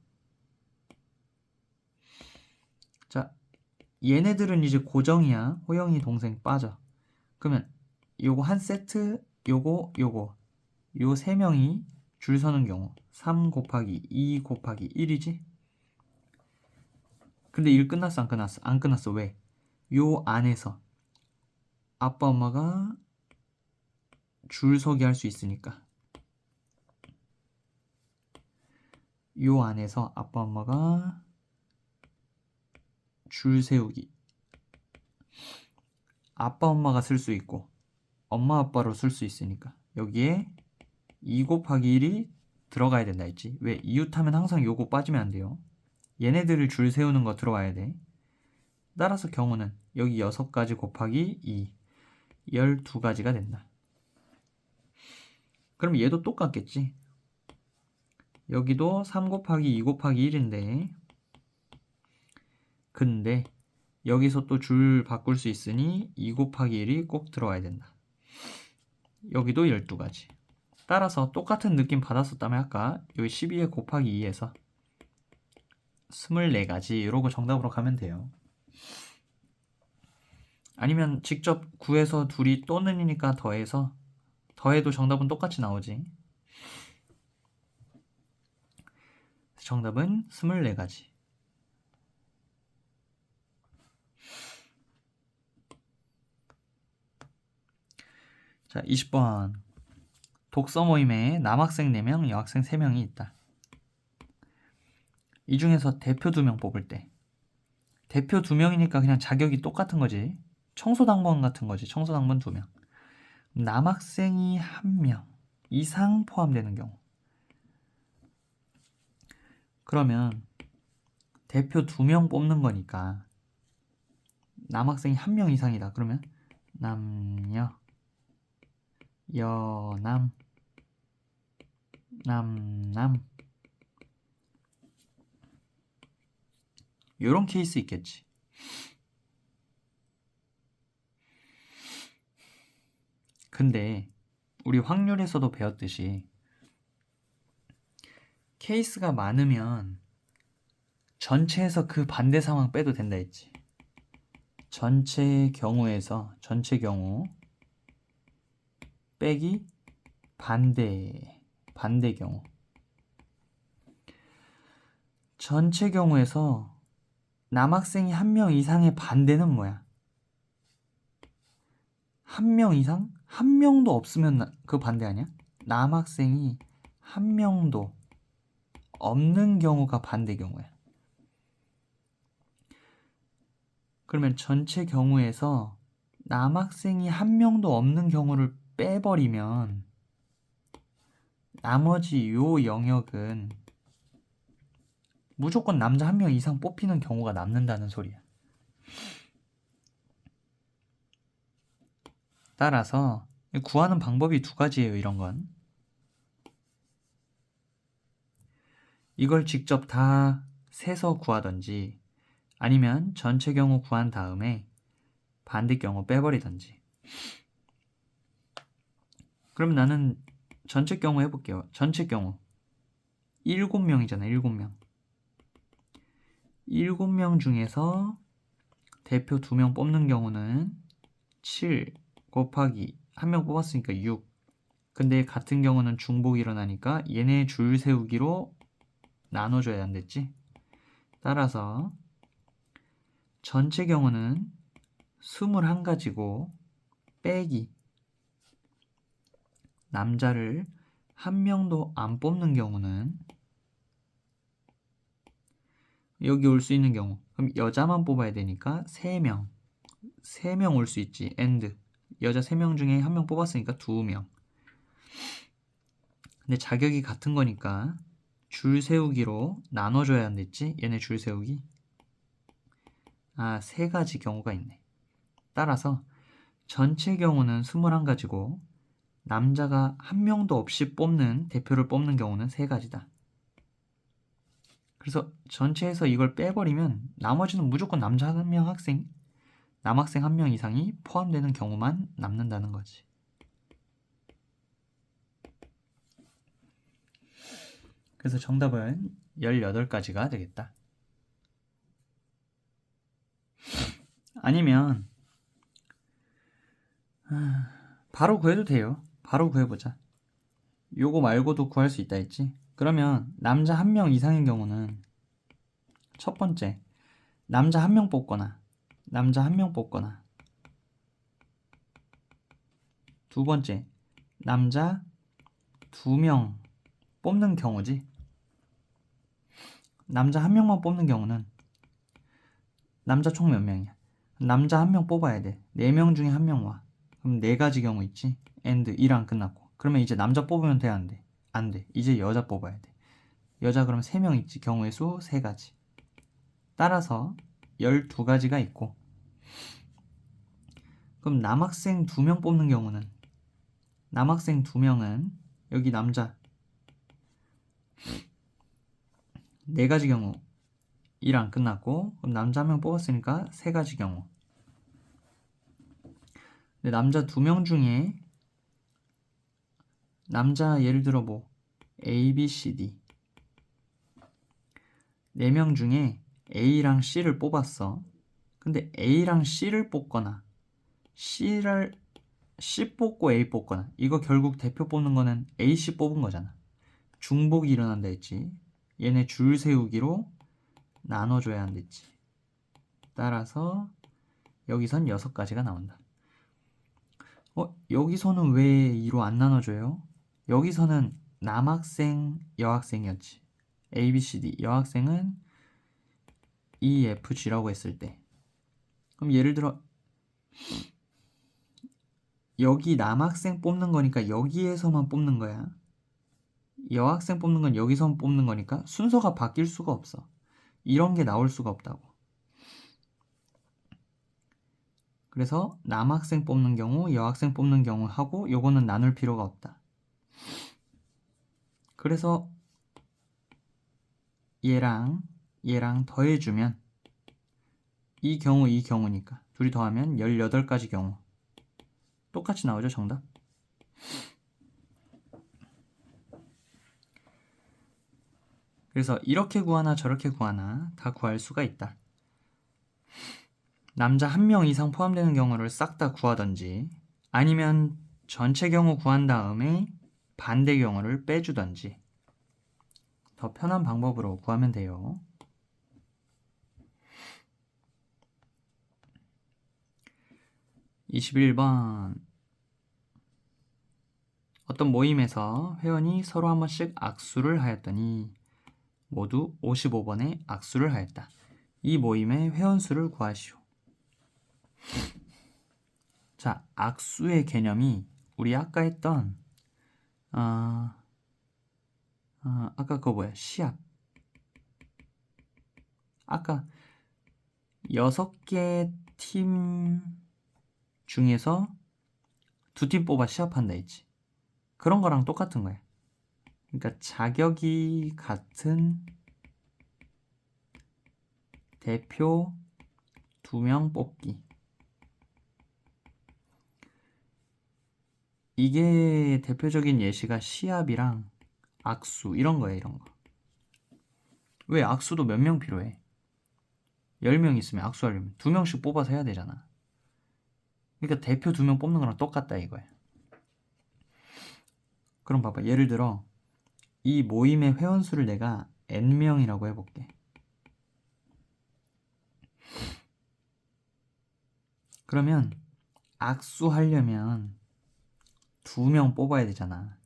자, 얘네들은 이제 고정이야. 호영이 동생 빠져. 그러면 요거 한 세트, 요거 요 3명이 줄 서는 경우 3 곱하기 2 곱하기 1이지. 근데 1 끝났어? 안 끝났어? 안 끝났어. 왜? 요 안에서 아빠 엄마가 줄 서기 할 수 있으니까. 요 안에서 아빠 엄마가 줄 세우기. 아빠 엄마가 쓸 수 있고 엄마 아빠로 쓸 수 있으니까 여기에 2 곱하기 1이 들어가야 된다 했지. 왜? 이웃하면 항상 요거 빠지면 안 돼요. 얘네들을 줄 세우는 거 들어와야 돼. 따라서 경우는 여기 6가지 곱하기 2 12가지가 된다. 그럼 얘도 똑같겠지. 여기도 3 곱하기 2 곱하기 1인데 근데 여기서 또 줄 바꿀 수 있으니 2 곱하기 1이 꼭 들어와야 된다. 여기도 12가지. 따라서 똑같은 느낌 받았었다면 아까 여기 12에 곱하기 2에서 24가지 이러고 정답으로 가면 돼요. 아니면 직접 구해서 둘이 또는이니까 더해도 정답은 똑같이 나오지. 정답은 24가지. 자, 20번. 독서 모임에 남학생 4명, 여학생 3명이 있다. 이 중에서 대표 2명 뽑을 때 대표 2명이니까 그냥 자격이 똑같은 거지. 청소당번 같은 거지. 청소당번 2명. 남학생이 1명 이상 포함되는 경우. 그러면 대표 2명 뽑는 거니까 남학생이 1명 이상이다. 그러면 남녀, 여남, 남남 요런 케이스 있겠지. 근데 우리 확률에서도 배웠듯이 케이스가 많으면 전체에서 그 반대 상황 빼도 된다 했지. 전체 경우에서 전체 경우 빼기 반대 경우. 전체 경우에서 남학생이 1명 이상의 반대는 뭐야? 1명 이상? 1명도 없으면 그 반대 아니야? 남학생이 1명도 없는 경우가 반대 경우야. 그러면 전체 경우에서 남학생이 1명도 없는 경우를 빼버리면 나머지 요 영역은 무조건 남자 1명 이상 뽑히는 경우가 남는다는 소리야. 따라서 구하는 방법이 2가지예요. 이런 건 이걸 직접 다 세서 구하던지 아니면 전체 경우 구한 다음에 반대 경우 빼버리던지. 그럼 나는 전체 경우 해볼게요. 전체 경우 7명이잖아. 7명 7명 중에서 대표 2명 뽑는 경우는 7 곱하기 1명 뽑았으니까 6. 근데 같은 경우는 중복이 일어나니까 얘네 줄 세우기로 나눠줘야 안 됐지. 따라서 전체 경우는 21가지고 빼기 남자를 1명도 안 뽑는 경우는 여기 올 수 있는 경우 그럼 여자만 뽑아야 되니까 3명 올 수 있지. and 여자 3명 중에 1명 뽑았으니까 2명. 근데 자격이 같은 거니까 줄 세우기로 나눠줘야 안 됐지. 얘네 줄 세우기 3가지 경우가 있네. 따라서 전체 경우는 21가지고 남자가 1명도 없이 뽑는 대표를 뽑는 경우는 3가지다. 그래서 전체에서 이걸 빼버리면 나머지는 무조건 남자 1명 남학생 1명 이상이 포함되는 경우만 남는다는 거지. 그래서 정답은 18가지가 되겠다. 아니면 바로 구해도 돼요. 바로 구해보자. 요거 말고도 구할 수 있다 했지. 그러면 남자 1명 이상인 경우는 첫 번째 남자 1명 뽑거나 두 번째 남자 2명 뽑는 경우지. 남자 1명만 뽑는 경우는 남자 총 몇 명이야? 남자 1명 뽑아야 돼. 4명 중에 1명 와. 그럼 4가지 경우 있지. and 1안 끝났고. 그러면 이제 남자 뽑으면 돼? 안 돼? 안 돼. 이제 여자 뽑아야 돼. 여자 그럼 3명 있지. 경우의 수 3가지. 따라서 12가지가 있고. 그럼 남학생 2명 뽑는 경우는 남학생 2명은 여기 남자 4가지 경우 1 안 끝났고 그럼 남자 1명 뽑았으니까 3가지 경우. 근데 남자 2명 중에 남자 예를 들어 뭐 A, B, C, D 4명 중에 A랑 C를 뽑았어. 근데 A랑 C를 뽑거나 C 뽑고 A 뽑거나 이거 결국 대표 뽑는 거는 A, C 뽑은 거잖아. 중복이 일어난다 했지. 얘네 줄 세우기로 나눠줘야 안 됐지. 따라서 여기선 6가지가 나온다. 여기서는 왜 2로 안 나눠줘요? 여기서는 남학생, 여학생이었지. A, B, C, D. 여학생은 E, F, G라고 했을 때. 그럼 예를 들어 여기 남학생 뽑는 거니까 여기에서만 뽑는 거야. 여학생 뽑는 건 여기서만 뽑는 거니까 순서가 바뀔 수가 없어. 이런 게 나올 수가 없다고. 그래서 남학생 뽑는 경우, 여학생 뽑는 경우 하고 요거는 나눌 필요가 없다. 그래서 얘랑 더해주면 이 경우니까 둘이 더하면 18가지 경우 똑같이 나오죠, 정답? 그래서 이렇게 구하나 저렇게 구하나 다 구할 수가 있다. 남자 1명 이상 포함되는 경우를 싹 다 구하던지 아니면 전체 경우 구한 다음에 반대 경우를 빼주던지 더 편한 방법으로 구하면 돼요. 21번 어떤 모임에서 회원이 서로 한 번씩 악수를 하였더니 모두 55번에 악수를 하였다. 이 모임의 회원수를 구하시오. 자, 악수의 개념이 우리 아까 했던 아까 그거 뭐야? 시합. 아까 6개 팀 중에서 2팀 뽑아 시합한다 했지. 그런 거랑 똑같은 거야. 그러니까 자격이 같은 대표 2명 뽑기. 이게 대표적인 예시가 시합이랑 악수 이런 거야, 이런 거. 왜 악수도 몇 명 필요해? 10명 있으면 악수하려면 2명씩 뽑아서 해야 되잖아. 그러니까 대표 2명 뽑는 거랑 똑같다 이거야. 그럼 봐봐. 예를 들어 이 모임의 회원수를 내가 N명이라고 해볼게. 그러면 악수하려면 2명 뽑아야 되잖아.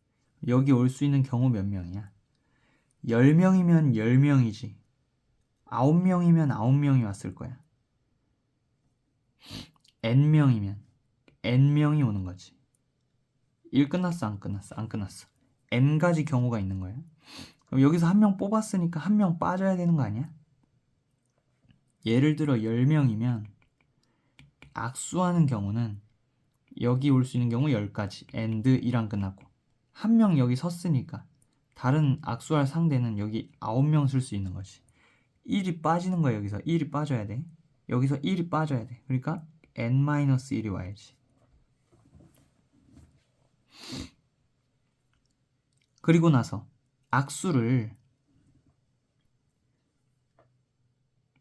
여기 올 수 있는 경우 몇 명이야? 10명이면 10명이지. 9명이면 9명이 왔을 거야. N명이면 N명이 오는 거지. 1 끝났어, 안 끝났어? 안 끝났어. N가지 경우가 있는 거야. 그럼 여기서 1명 뽑았으니까 1명 빠져야 되는 거 아니야? 예를 들어 10명이면 악수하는 경우는 여기 올 수 있는 경우 10가지 and 1안 끝났고 1명 여기 섰으니까 다른 악수할 상대는 여기 9명 쓸 수 있는 거지. 1이 빠지는 거야. 여기서 1이 빠져야 돼. 여기서 1이 빠져야 돼. 그러니까 n-1이 와야지. 그리고 나서 악수를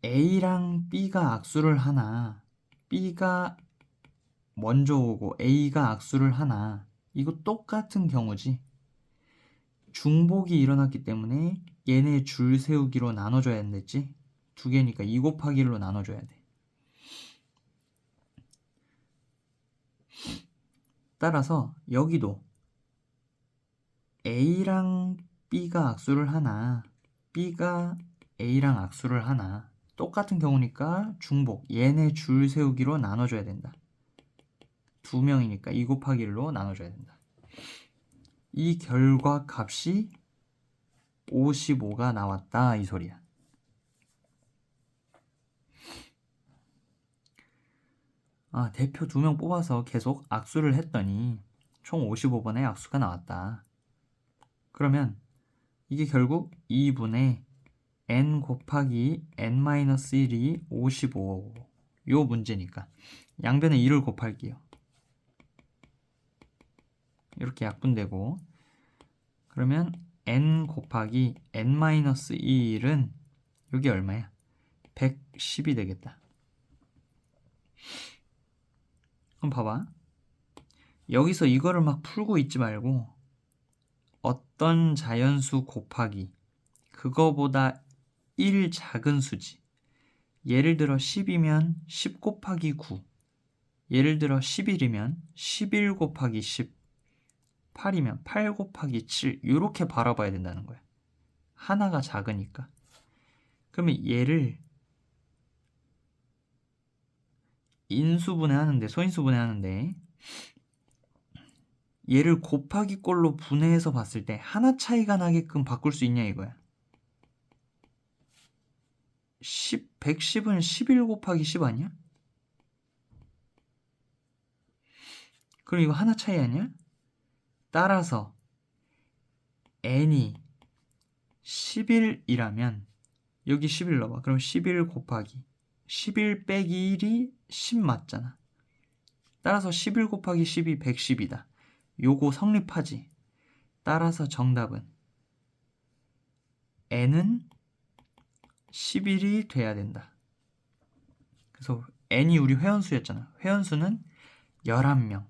A랑 B가 악수를 하나 B가 먼저 오고 A가 악수를 하나 이거 똑같은 경우지. 중복이 일어났기 때문에 얘네 줄 세우기로 나눠줘야 된댔지. 2개니까 2 곱하기 1로 나눠줘야 돼. 따라서 여기도 A랑 B가 악수를 하나 B가 A랑 악수를 하나 똑같은 경우니까 중복 얘네 줄 세우기로 나눠줘야 된다. 2명이니까 2 곱하기 1로 나눠줘야 된다. 이 결과 값이 55가 나왔다 이 소리야. 대표 2명 뽑아서 계속 악수를 했더니 총 55번의 악수가 나왔다. 그러면 이게 결국 2분의 n 곱하기 n-1이 55 요 문제니까 양변에 2를 곱할게요. 이렇게 약분되고 그러면 n 곱하기 n-1은 여기 얼마야? 110이 되겠다. 그럼 봐봐. 여기서 이거를 막 풀고 있지 말고 어떤 자연수 곱하기 그거보다 1 작은 수지. 예를 들어 10이면 10 곱하기 9 예를 들어 11이면 11 곱하기 10, 8이면 8 곱하기 7 이렇게 바라봐야 된다는 거야. 하나가 작으니까. 그러면 얘를 인수분해하는데, 소인수분해하는데 얘를 곱하기 꼴로 분해해서 봤을 때 하나 차이가 나게끔 바꿀 수 있냐 이거야. 110은 11 곱하기 10 아니야? 그럼 이거 하나 차이 아니야? 따라서 n이 11이라면 여기 11 넣어봐. 그럼 11 곱하기 11 빼기 1이 10 맞잖아. 따라서 11 곱하기 10이 110이다. 요거 성립하지. 따라서 정답은 n은 11이 돼야 된다. 그래서 n이 우리 회원수였잖아. 회원수는 11명.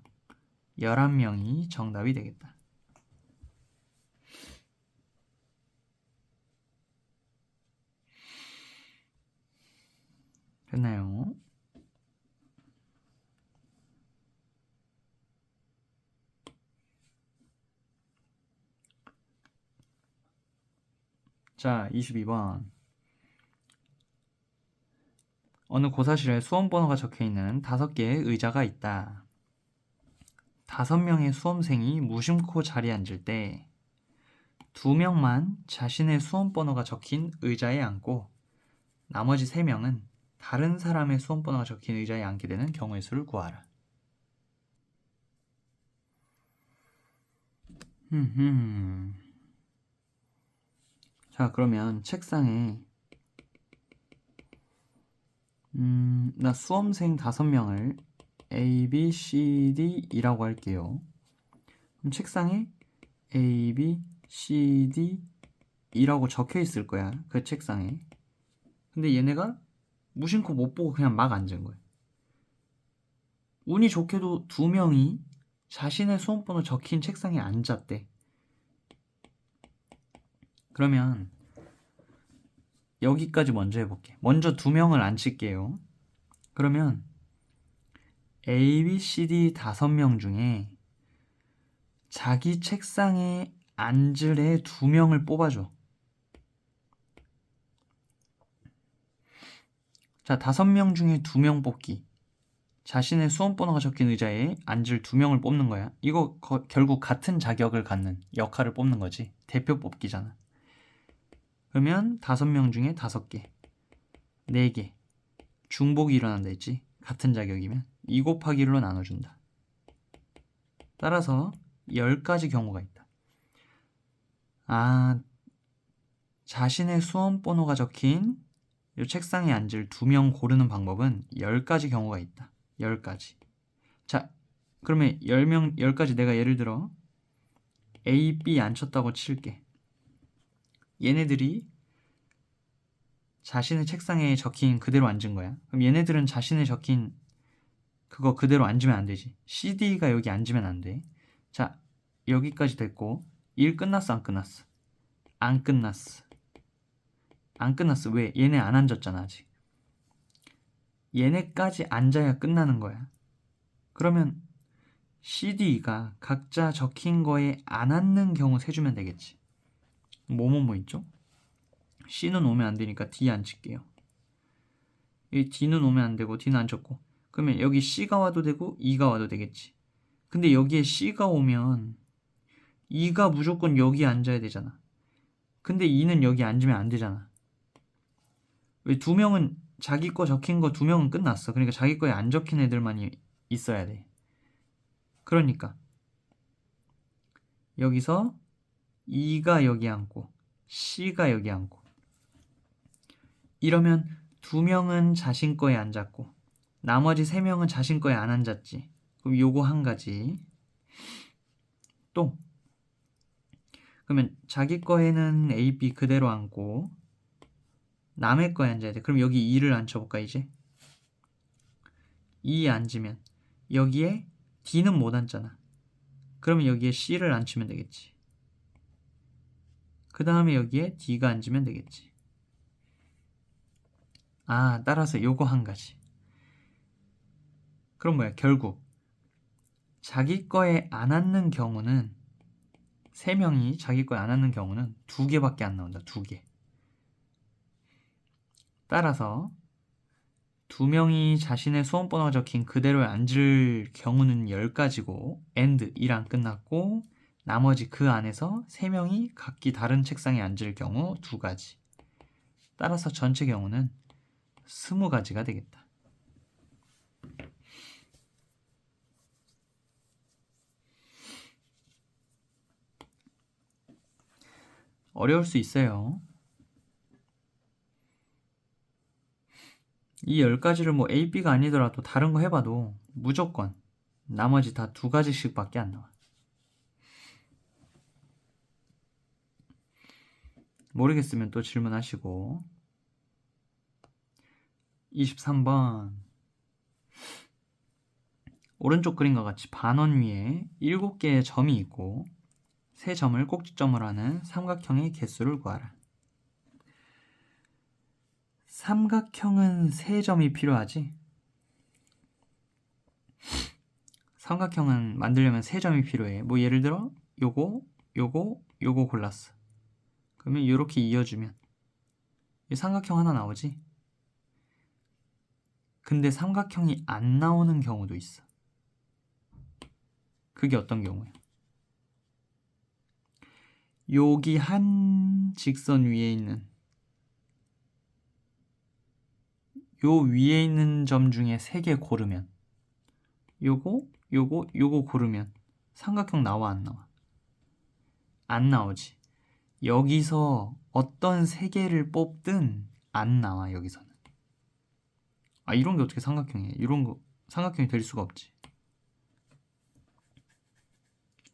11명이 정답이 되겠다. 됐나요? 자, 22번. 어느 고사실에 수험번호가 적혀있는 5개의 의자가 있다. 5명의 수험생이 무심코 자리에 앉을 때 2명만 자신의 수험번호가 적힌 의자에 앉고 나머지 3명은 다른 사람의 수험번호가 적힌 의자에 앉게 되는 경우의 수를 구하라. 자, 그러면 책상에 나 수험생 5명을 A, B, C, D, E라고 할게요. 그럼 책상에 A, B, C, D, E라고 적혀 있을 거야. 그 책상에. 근데 얘네가 무심코 못 보고 그냥 막 앉은 거야. 운이 좋게도 2명이 자신의 수험번호 적힌 책상에 앉았대. 그러면 여기까지 먼저 해볼게. 먼저 2명을 앉힐게요. 그러면 A, B, C, D 5명 중에 자기 책상에 앉을 애 2명을 뽑아줘. 자, 5명 중에 2명 뽑기. 자신의 수험번호가 적힌 의자에 앉을 2명을 뽑는 거야. 이거 결국 같은 자격을 갖는 역할을 뽑는 거지. 대표 뽑기잖아. 그러면 5명 중에 5개, 4개. 중복이 일어난다 했지. 같은 자격이면 2 곱하기 1로 나눠준다. 따라서 10가지 경우가 있다. 자신의 수험번호가 적힌 이 책상에 앉을 2명 고르는 방법은 10가지 경우가 있다. 10가지. 자, 그러면 10가지 내가 예를 들어 A, B 앉혔다고 칠게. 얘네들이 자신의 책상에 적힌 그대로 앉은 거야. 그럼 얘네들은 자신의 적힌 그거 그대로 앉으면 안 되지. C, D가 여기 앉으면 안 돼. 자, 여기까지 됐고 1 끝났어, 안 끝났어? 안 끝났어. 안 끝났어. 왜? 얘네 안 앉았잖아, 아직. 얘네까지 앉아야 끝나는 거야. 그러면 C, D가 각자 적힌 거에 안 앉는 경우 세주면 되겠지. 뭐뭐뭐 있죠? C는 오면 안 되니까 D 앉힐게요. 이 D는 오면 안 되고 D는 안 적고. 그러면 여기 C가 와도 되고 E가 와도 되겠지. 근데 여기에 C가 오면 E가 무조건 여기 앉아야 되잖아. 근데 E는 여기 앉으면 안 되잖아. 왜 2명은 자기 거 적힌 거 2명은 끝났어. 그러니까 자기 거에 안 적힌 애들만 있어야 돼. 그러니까 여기서 E가 여기 앉고 C가 여기 앉고 이러면 2명은 자신 거에 앉았고 나머지 3명은 자신 거에 안 앉았지. 그럼 요거 한 가지. 또 그러면 자기 거에는 A, B 그대로 앉고 남의 거에 앉아야 돼. 그럼 여기 2를 앉혀볼까 이제? 2 앉으면 여기에 D는 못 앉잖아. 그러면 여기에 C를 앉히면 되겠지. 그 다음에 여기에 D가 앉으면 되겠지. 따라서 요거 한 가지. 그럼 뭐야? 결국 자기 거에 안 앉는 경우는 3명이 자기 거에 안 앉는 경우는 2개밖에 안 나온다. 2개. 따라서 2명이 자신의 수험번호가 적힌 그대로에 앉을 경우는 10가지고 and 1안 끝났고 나머지 그 안에서 3명이 각기 다른 책상에 앉을 경우 2가지. 따라서 전체 경우는 20가지가 되겠다. 어려울 수 있어요. 이 10가지를 뭐 A, B가 아니더라도 다른 거 해봐도 무조건 나머지 다 2가지씩 밖에 안 나와. 모르겠으면 또 질문하시고. 23번 오른쪽 그림과 같이 반원 위에 7개의 점이 있고 3점을 꼭지점으로 하는 삼각형의 개수를 구하라. 삼각형은 3점이 필요하지? 삼각형은 만들려면 3점이 필요해. 뭐 예를 들어 요거 골랐어. 그러면 이렇게 이어주면 이 삼각형 하나 나오지? 근데 삼각형이 안 나오는 경우도 있어. 그게 어떤 경우야? 여기 한 직선 위에 있는 요 위에 있는 점 중에 3개 고르면 요거 고르면 삼각형 나와 안 나와? 안 나오지. 여기서 어떤 3개를 뽑든 안 나와. 여기서는. 이런 게 어떻게 삼각형이야? 이런 거 삼각형이 될 수가 없지.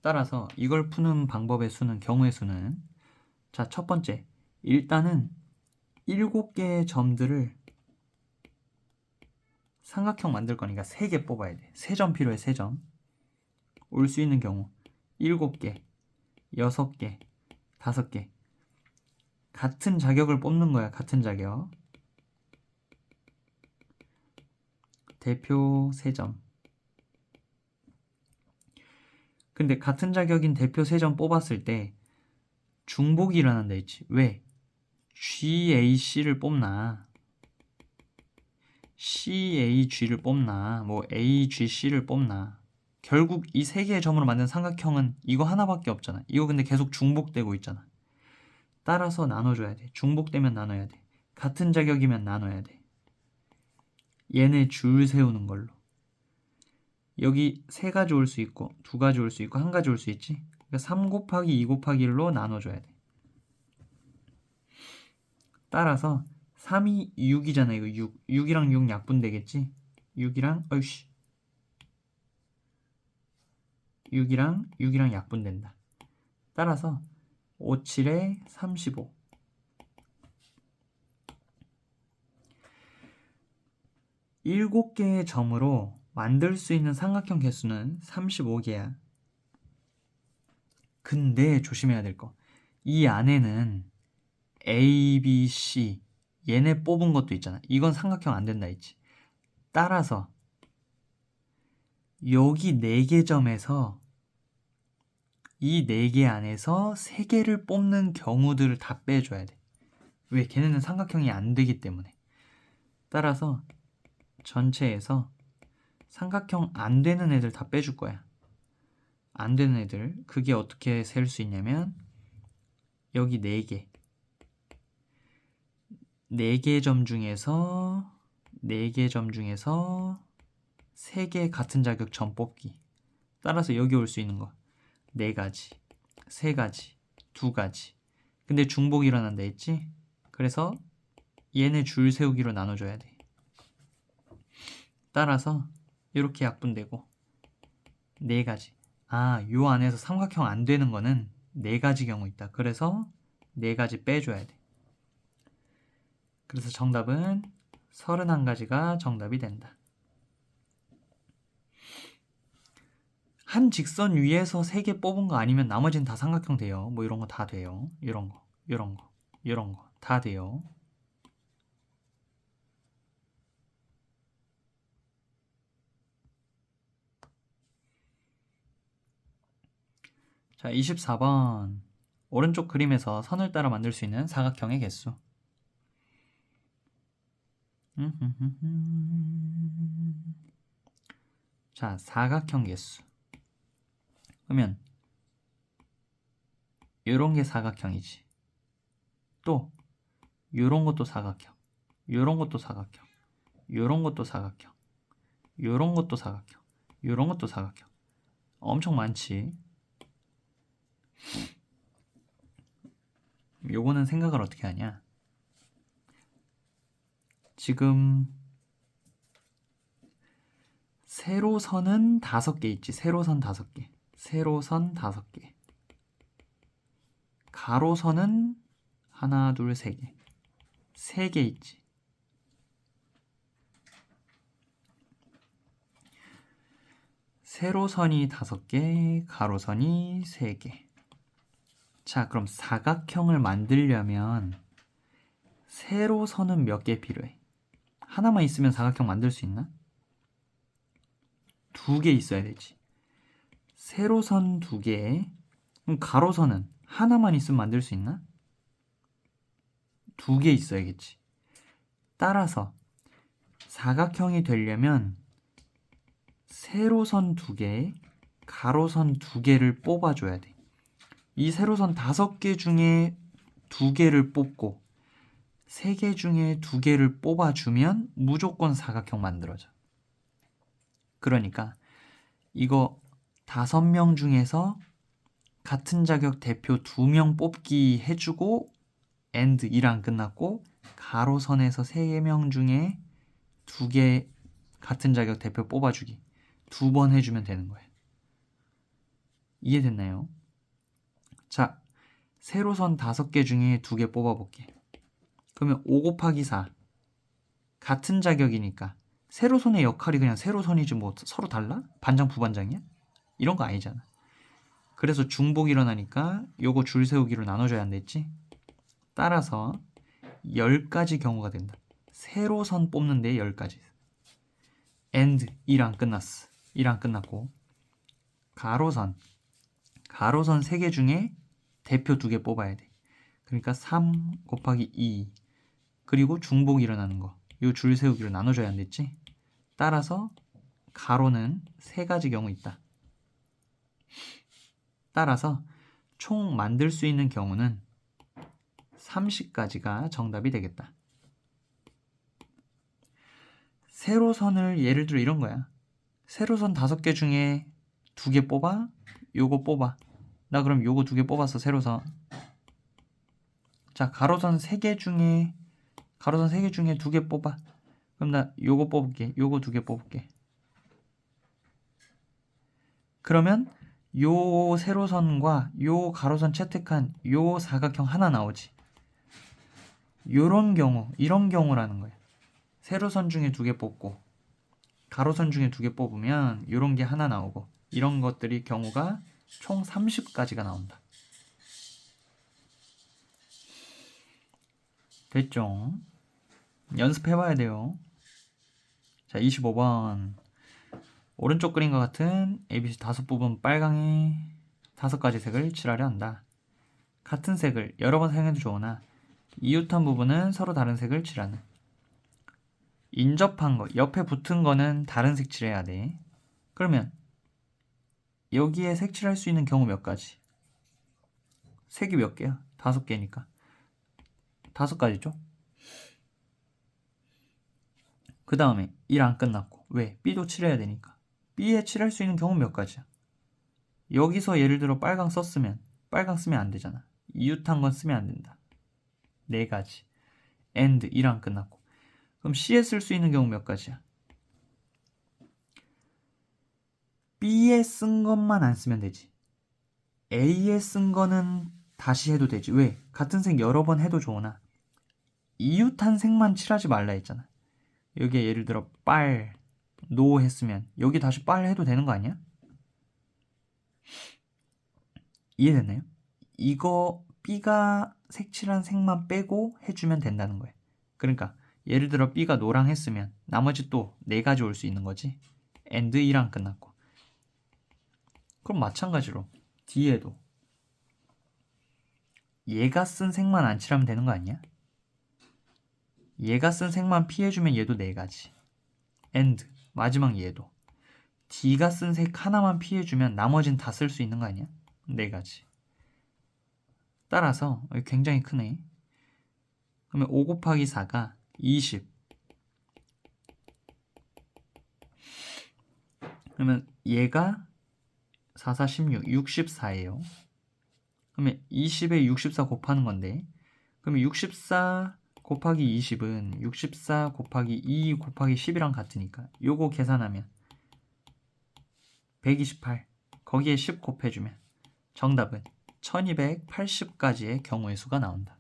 따라서 이걸 푸는 방법의 수는 경우의 수는 자, 첫 번째 일단은 7개의 점들을 삼각형 만들 거니까 3개 뽑아야 돼. 3점 필요해. 3점. 올 수 있는 경우 7개, 6개, 5개. 같은 자격을 뽑는 거야. 같은 자격. 대표 3점. 근데 같은 자격인 대표 3점 뽑았을 때 중복이 일어난다 했지. 왜? GAC를 뽑나 CAG를 뽑나 뭐 AGC를 뽑나 결국 이 3개의 점으로 만든 삼각형은 이거 하나밖에 없잖아. 이거 근데 계속 중복되고 있잖아. 따라서 나눠줘야 돼. 중복되면 나눠야 돼. 같은 자격이면 나눠야 돼. 얘네 줄 세우는 걸로. 여기 3가지 올 수 있고 2가지 올 수 있고 1가지 올 수 있지. 그러니까 3 곱하기 2 곱하기 1로 나눠줘야 돼. 따라서 3이 6이잖아. 이거 6이랑 6 약분되겠지. 6이랑 6이랑 약분된다. 따라서 5, 7에 35. 일곱 개의 점으로 만들 수 있는 삼각형 개수는 35개야. 근데 조심해야 될 거. 이 안에는 A, B, C 얘네 뽑은 것도 있잖아. 이건 삼각형 안 된다 했지. 따라서 여기 4개 점에서 이 4개 안에서 3개를 뽑는 경우들을 다 빼줘야 돼. 왜? 걔네는 삼각형이 안 되기 때문에. 따라서 전체에서 삼각형 안 되는 애들 다 빼줄 거야. 안 되는 애들. 그게 어떻게 셀 수 있냐면 여기 4개. 4개 점 중에서 3개 같은 자격 점 뽑기. 따라서 여기 올 수 있는 거 4가지, 3가지, 2가지. 근데 중복이 일어난다 했지? 그래서 얘네 줄 세우기로 나눠줘야 돼. 따라서 이렇게 약분되고 4가지. 요 안에서 삼각형 안 되는 거는 4가지 경우 있다. 그래서 4가지 빼줘야 돼. 그래서 정답은 31가지가 정답이 된다. 한 직선 위에서 3개 뽑은 거 아니면 나머지는 다 삼각형 돼요. 뭐 이런 거 다 돼요. 이런 거 다 돼요. 자, 24번. 오른쪽 그림에서 선을 따라 만들 수 있는 사각형의 개수. 자, 사각형 개수. 그러면 요런 게 사각형이지. 또 요런 것도 사각형. 요런 것도 사각형. 요런 것도 사각형. 요런 것도 사각형. 요런 것도 사각형. 엄청 많지. 요거는 생각을 어떻게 하냐? 지금 세로선은 5개 있지. 세로선 5개. 세로선 5개. 가로선은 하나, 둘, 3개. 3개 있지. 세로선이 5개, 가로선이 3개. 자, 그럼 사각형을 만들려면 세로선은 몇 개 필요해? 하나만 있으면 사각형 만들 수 있나? 2개 있어야 되지. 세로선 2개. 그럼 가로선은 하나만 있으면 만들 수 있나? 2개 있어야겠지. 따라서 사각형이 되려면 세로선 2개, 가로선 2개를 뽑아줘야 돼. 이 세로선 5개 중에 2개를 뽑고 3개 중에 2개를 뽑아주면 무조건 사각형 만들어져. 그러니까 이거 5명 중에서 같은 자격 대표 2명 뽑기 해주고 and 1안 끝났고 가로선에서 3명 중에 2개 같은 자격 대표 뽑아주기 2번 해주면 되는 거예요. 이해됐나요? 자, 세로선 5개 중에 2개 뽑아볼게. 그러면 5 곱하기 4 같은 자격이니까 세로선의 역할이 그냥 세로선이지 뭐 서로 달라? 반장 부반장이야? 이런 거 아니잖아. 그래서 중복 일어나니까 요거 줄 세우기로 나눠줘야 안 됐지? 따라서 10가지 경우가 된다. 세로선 뽑는데 10가지. and 1안 끝났어. 1안 끝났고 가로선 3개 중에 대표 2개 뽑아야 돼. 그러니까 3 곱하기 2 그리고 중복 일어나는 거. 요 줄 세우기로 나눠줘야 안 됐지? 따라서 가로는 3가지 경우 있다. 따라서 총 만들 수 있는 경우는 30가지가 정답이 되겠다. 세로선을 예를 들어 이런 거야. 세로선 5개 중에 2개 뽑아? 요거 뽑아. 나 그럼 요거 2개 뽑았어, 세로선. 자, 가로선 3개 중에 2개 뽑아. 그럼 나 요거 뽑을게. 요거 2개 뽑을게. 그러면 요 세로선과 요 가로선 채택한 요 사각형 하나 나오지. 요런 경우, 이런 경우라는 거야. 세로선 중에 2개 뽑고 가로선 중에 2개 뽑으면 요런 게 하나 나오고 이런 것들이 경우가 총 30가지가 나온다. 됐죠? 연습해봐야 돼요. 자, 25번. 오른쪽 그림과 같은 ABC 5부분 빨강에 5가지 색을 칠하려 한다. 같은 색을 여러 번 사용해도 좋으나 이웃한 부분은 서로 다른 색을 칠하는. 인접한 거, 옆에 붙은 거는 다른 색 칠해야 돼. 그러면 여기에 색 칠할 수 있는 경우 몇 가지? 색이 몇 개야? 5개니까 5가지죠? 그 다음에 1 안 끝났고 왜? B도 칠해야 되니까 B에 칠할 수 있는 경우 몇 가지야? 여기서 예를 들어 빨강 썼으면 빨강 쓰면 안 되잖아. 이웃한 건 쓰면 안 된다. 4가지. and 1 안 끝났고 그럼 C에 쓸 수 있는 경우 몇 가지야? B에 쓴 것만 안 쓰면 되지. A에 쓴 거는 다시 해도 되지. 왜? 같은 색 여러 번 해도 좋으나 이웃한 색만 칠하지 말라 했잖아. 여기에 예를 들어 빨, 노 했으면 여기 다시 빨 해도 되는 거 아니야? 이해됐나요? 이거 B가 색칠한 색만 빼고 해주면 된다는 거예요. 그러니까 예를 들어 B가 노랑 했으면 나머지 또 4가지 올 수 있는 거지. and 1안 끝났고 그럼 마찬가지로 D에도 얘가 쓴 색만 안 칠하면 되는 거 아니야? 얘가 쓴 색만 피해주면 얘도 4가지. and 마지막 얘도. D가 쓴 색 하나만 피해주면 나머진 다 쓸 수 있는 거 아니야? 4가지. 따라서 굉장히 크네. 그러면 5 곱하기 4가 20. 그러면 얘가 4, 4, 16, 64예요. 그러면 20에 64 곱하는 건데, 그러면 64 곱하기 20은 64 곱하기 2 곱하기 10이랑 같으니까 요거 계산하면 128. 거기에 10 곱해주면 정답은 1280가지의 경우의 수가 나온다.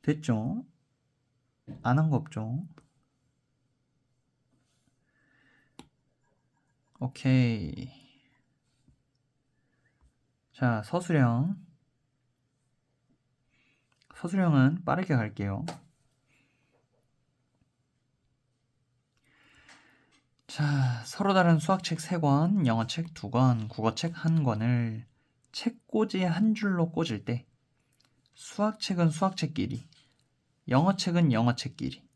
됐죠? 안 한 거 없죠? 오케이. 자, 서술형. 서술형은 빠르게 갈게요. 자, 서로 다른 수학책 3권, 영어책 2권, 국어책 1권을 책꽂이 한 줄로 꽂을 때 수학책은 수학책끼리, 영어책은 영어책끼리,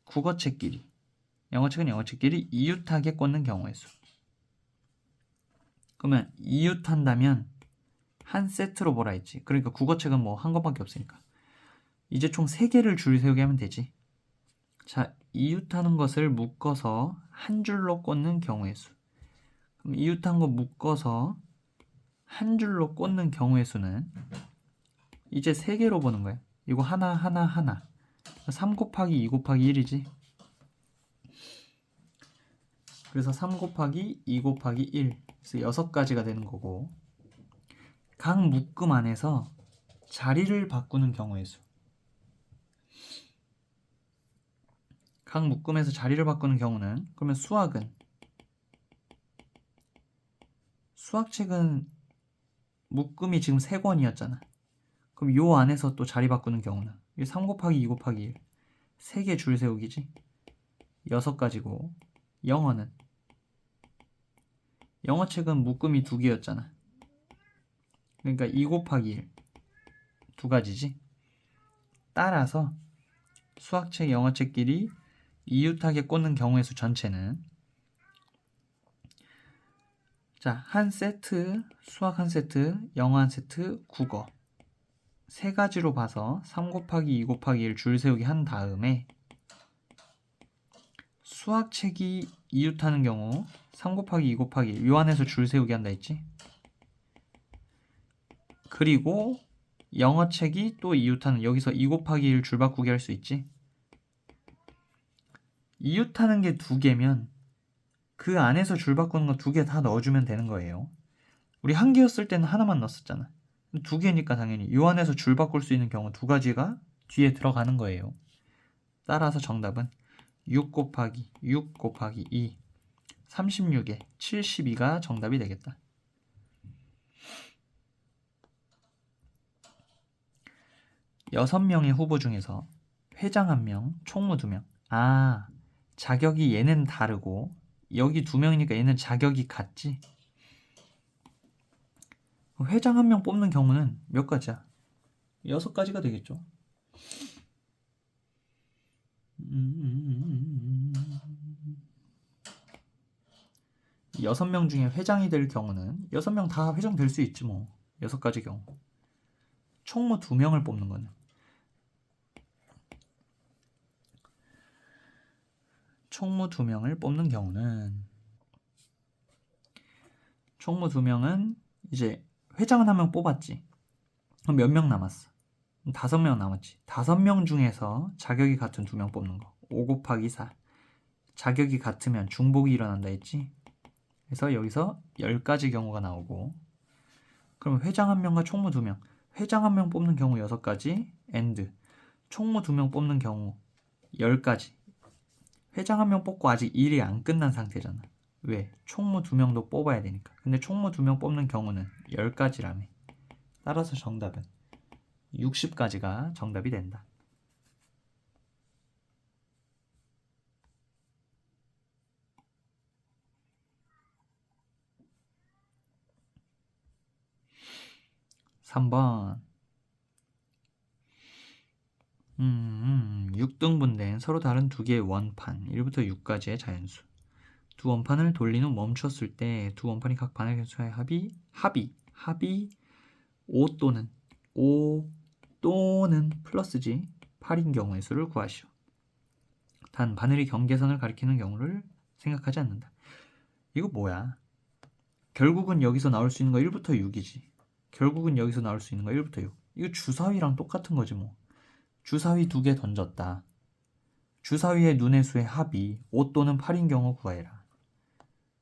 국어책끼리, 영어책은 영어책끼리 이웃하게 꽂는 경우의 수. 그러면 이웃한다면 한 세트로 보라 했지. 그러니까 국어책은 뭐 한 권밖에 없으니까. 이제 총 3개를 줄 세우게 하면 되지. 자, 이웃하는 것을 묶어서 한 줄로 꽂는 경우의 수. 그럼 이웃한 거 묶어서 한 줄로 꽂는 경우의 수는 이제 3개로 보는 거야. 이거 하나 하나 하나. 3 곱하기 2 곱하기 1이지. 그래서 3 곱하기 2 곱하기 1. 그래서 6가지가 되는 거고, 각 묶음 안에서 자리를 바꾸는 경우의 수. 각 묶음에서 자리를 바꾸는 경우는, 그러면 수학책은 묶음이 지금 3권이었잖아. 그럼 요 안에서 또 자리 바꾸는 경우는 3 곱하기 2 곱하기 1. 3개 줄 세우기지. 6가지고, 영어책은 묶음이 2개였잖아. 그러니까 2 곱하기 1. 2가지지. 따라서 수학책, 영어책끼리 이웃하게 꽂는 경우의 수 전체는, 자, 한 세트, 수학 한 세트, 영어 한 세트, 국어 3가지로 봐서 3 곱하기 2 곱하기 1 줄 세우기 한 다음에 수학책이 이웃하는 경우 3 곱하기 2 곱하기 1 요 안에서 줄 세우기 한다 했지. 그리고 영어책이 또 이웃하는, 여기서 2 곱하기 1 줄 바꾸기 할 수 있지. 이웃하는 게 2개면 그 안에서 줄 바꾸는 거 2개 다 넣어주면 되는 거예요. 우리 1개였을 때는 하나만 넣었잖아. 2개니까 당연히 요 안에서 줄 바꿀 수 있는 경우 2가지가 뒤에 들어가는 거예요. 따라서 정답은 6 곱하기 6 곱하기 2, 36에 72가 정답이 되겠다. 6명의 후보 중에서 회장 1명, 총무 2명. 아, 자격이 얘는 다르고 여기 2명이니까 얘는 자격이 같지? 회장 1명 뽑는 경우는 몇 가지야? 6가지가 되겠죠. 6명 중에 회장이 될 경우는 6명 다 회장 될 수 있지 뭐. 6가지 경우. 총무 2명을 뽑는 거는, 총무 2명을 뽑는 경우는, 총무 2명은 이제 회장은 1명 뽑았지. 그럼 몇 명 남았어? 5명 남았지. 5명 중에서 자격이 같은 2명 뽑는 거. 5 곱하기 4. 자격이 같으면 중복이 일어난다 했지. 그래서 여기서 10가지 경우가 나오고, 그럼 회장 1명과 총무 2명. 회장 1명 뽑는 경우 6가지, and 총무 2명 뽑는 경우 10가지. 회장 1명 뽑고 아직 일이 안 끝난 상태잖아. 왜? 총무 2명도 뽑아야 되니까. 근데 총무 2명 뽑는 경우는 10가지라며. 따라서 정답은 60가지가 정답이 된다. 3번 6등분된 서로 다른 두 개의 원판 1부터 6까지의 자연수. 두 원판을 돌린 후 멈췄을 때 두 원판이 각 반의 개수의 합이 5 또는 플러스지 8인 경우의 수를 구하시오. 단 바늘이 경계선을 가리키는 경우를 생각하지 않는다. 이거 뭐야? 결국은 여기서 나올 수 있는 거 1부터 6이지. 결국은 여기서 나올 수 있는 거 1부터 6. 이거 주사위랑 똑같은 거지 뭐. 주사위 2개 던졌다. 주사위의 눈의 수의 합이 5 또는 8인 경우 구하여라.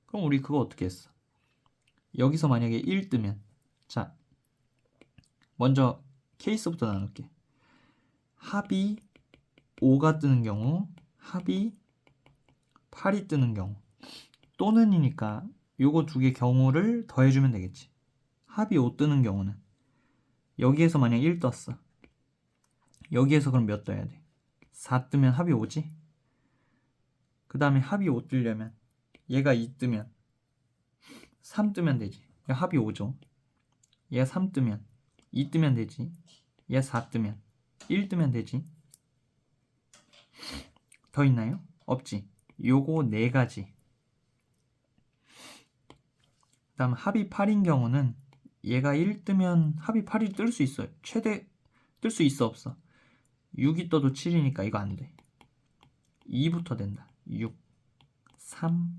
그럼 우리 그거 어떻게 했어? 여기서 만약에 1 뜨면, 자, 먼저 케이스부터 나눌게. 합이 5가 뜨는 경우, 합이 8이 뜨는 경우, 또는이니까 요거 두 개 경우를 더해주면 되겠지. 합이 5 뜨는 경우는 여기에서 만약 1 떴어. 여기에서 그럼 몇 떠야 돼? 4 뜨면 합이 5지? 그 다음에 합이 5 뜨려면 얘가 2 뜨면 3 뜨면 되지. 얘 합이 5죠. 얘가 3 뜨면 2 뜨면 되지. 얘 4 뜨면 1 뜨면 되지. 더 있나요? 없지. 요거 4가지. 그 다음 합이 8인 경우는 얘가 1 뜨면 합이 8이 뜰 수 있어요. 최대 뜰 수 있어 없어? 6이 떠도 7이니까 이거 안 돼. 2부터 된다. 6, 3,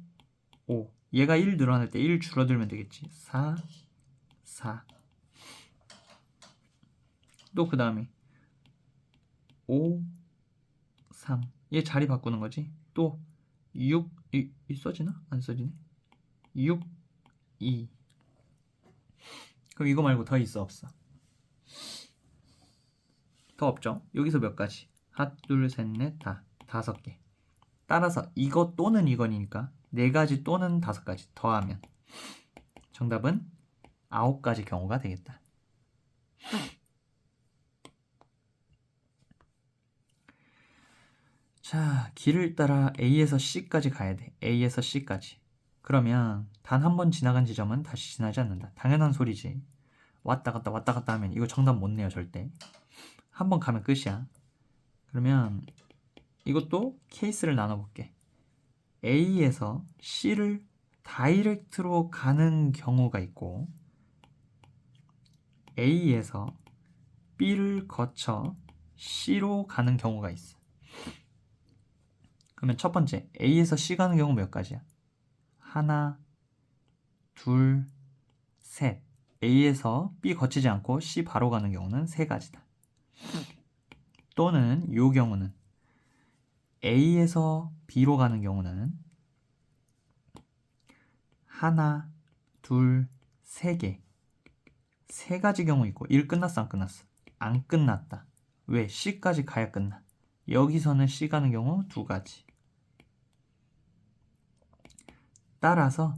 5. 얘가 1 늘어날 때 1 줄어들면 되겠지. 4, 4. 또 그 다음에 5, 3. 얘 자리 바꾸는 거지. 또 6, 이 써지나? 안 써지네. 6, 2. 그럼 이거 말고 더 있어 없어? 더 없죠? 여기서 몇 가지? 하나, 둘, 셋, 넷, 다. 5개. 따라서 이거 또는 이거니까 4가지 또는 5가지 더하면 정답은 9가지 경우가 되겠다. 자, 길을 따라 A에서 C까지 가야 돼. A에서 C까지. 그러면 단 한 번 지나간 지점은 다시 지나지 않는다. 당연한 소리지. 왔다 갔다 하면 이거 정답 못 내요 절대. 한 번 가면 끝이야. 그러면 이것도 케이스를 나눠볼게. A에서 C를 다이렉트로 가는 경우가 있고 A에서 B를 거쳐 C로 가는 경우가 있어. 그러면 첫 번째 A에서 C 가는 경우 몇 가지야? 하나, 둘, 셋. A에서 B 거치지 않고 C 바로 가는 경우는 3가지다. 또는 이 경우는 A에서 B로 가는 경우는 하나, 둘, 3개. 3가지 경우 있고 1 끝났어 안 끝났어? 안 끝났다. 왜? C까지 가야 끝나. 여기서는 C 가는 경우 2가지. 따라서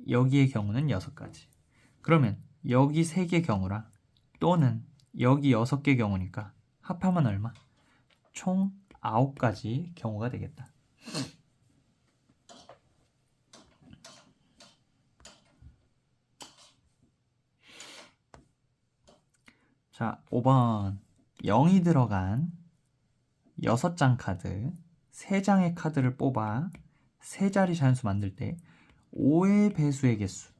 여기의 경우는 6가지. 그러면 여기 3개 경우랑 또는 여기 6개 경우니까 합하면 얼마? 총 9가지 경우가 되겠다. 자, 5번 0이 들어간 6장 카드 3장의 카드를 뽑아 3자리 자연수 만들 때 5의 배수의 개수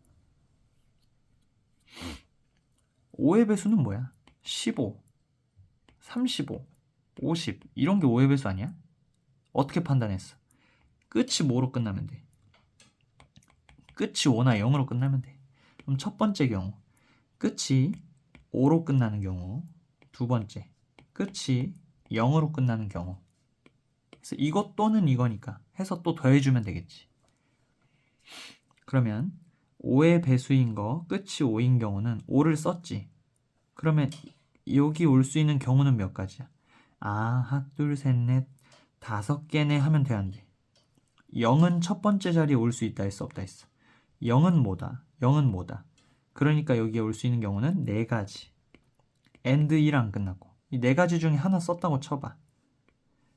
5의 배수는 뭐야? 15, 35, 50 이런 게 5의 배수 아니야? 어떻게 판단했어? 끝이 뭐로 끝나면 돼? 끝이 5나 0으로 끝나면 돼. 그럼 첫 번째 경우 끝이 5로 끝나는 경우, 두 번째 끝이 0으로 끝나는 경우. 그래서 이것 또는 이거니까 해서 또 더해주면 되겠지. 그러면 5의 배수인 거 끝이 5인 경우는 5를 썼지. 그러면 여기 올 수 있는 경우는 몇 가지야? 하나, 둘, 셋, 넷, 5개네 하면 돼, 안 돼? 0은 첫 번째 자리에 올 수 있다 했어, 없다 했어? 0은 뭐다? 0은 뭐다? 그러니까 여기에 올 수 있는 경우는 4가지. and 1 안 끝났고 이 4가지 중에 하나 썼다고 쳐봐.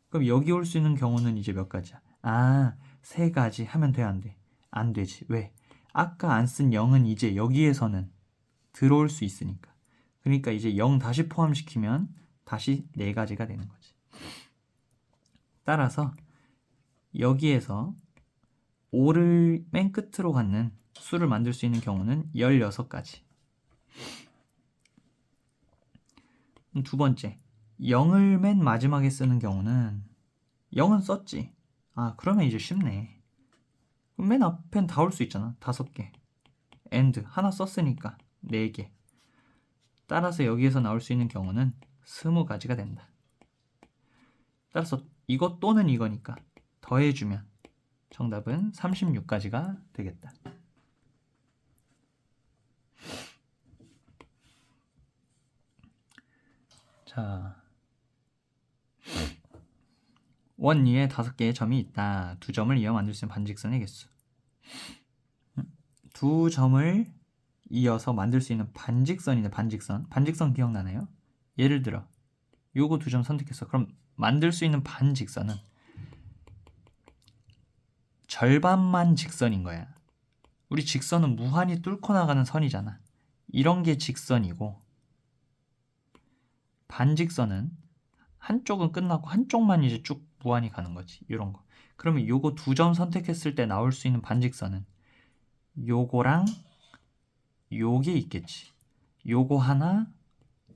그럼 여기 올 수 있는 경우는 이제 몇 가지야? 3가지 하면 돼, 안 돼? 안 되지. 왜? 아까 안 쓴 0은 이제 여기에서는 들어올 수 있으니까. 그러니까 이제 0 다시 포함시키면 다시 4가지가 되는 거지. 따라서 여기에서 5를 맨 끝으로 갖는 수를 만들 수 있는 경우는 16가지. 두 번째, 0을 맨 마지막에 쓰는 경우는 0은 썼지. 아, 그러면 이제 쉽네. 그럼 맨 앞엔 다 올 수 있잖아. 5개. and 하나 썼으니까 4개. 따라서 여기에서 나올 수 있는 경우는 20가지가 된다. 따라서 이것 또는 이거니까 더해주면 정답은 36가지가 되겠다. 자, 원 위에 5개의 점이 있다. 2점을 이어 만들 수 있는 반직선의 개수. 2점을 이어서 만들 수 있는 반직선이네. 반직선. 반직선 기억나나요? 예를 들어 요거 2점 선택했어. 그럼 만들 수 있는 반직선은 절반만 직선인 거야. 우리 직선은 무한히 뚫고 나가는 선이잖아. 이런 게 직선이고, 반직선은 한쪽은 끝나고 한쪽만 이제 쭉 무한히 가는 거지. 이런 거. 그러면 요거 2점 선택했을 때 나올 수 있는 반직선은 요거랑 요게 있겠지. 요거 하나,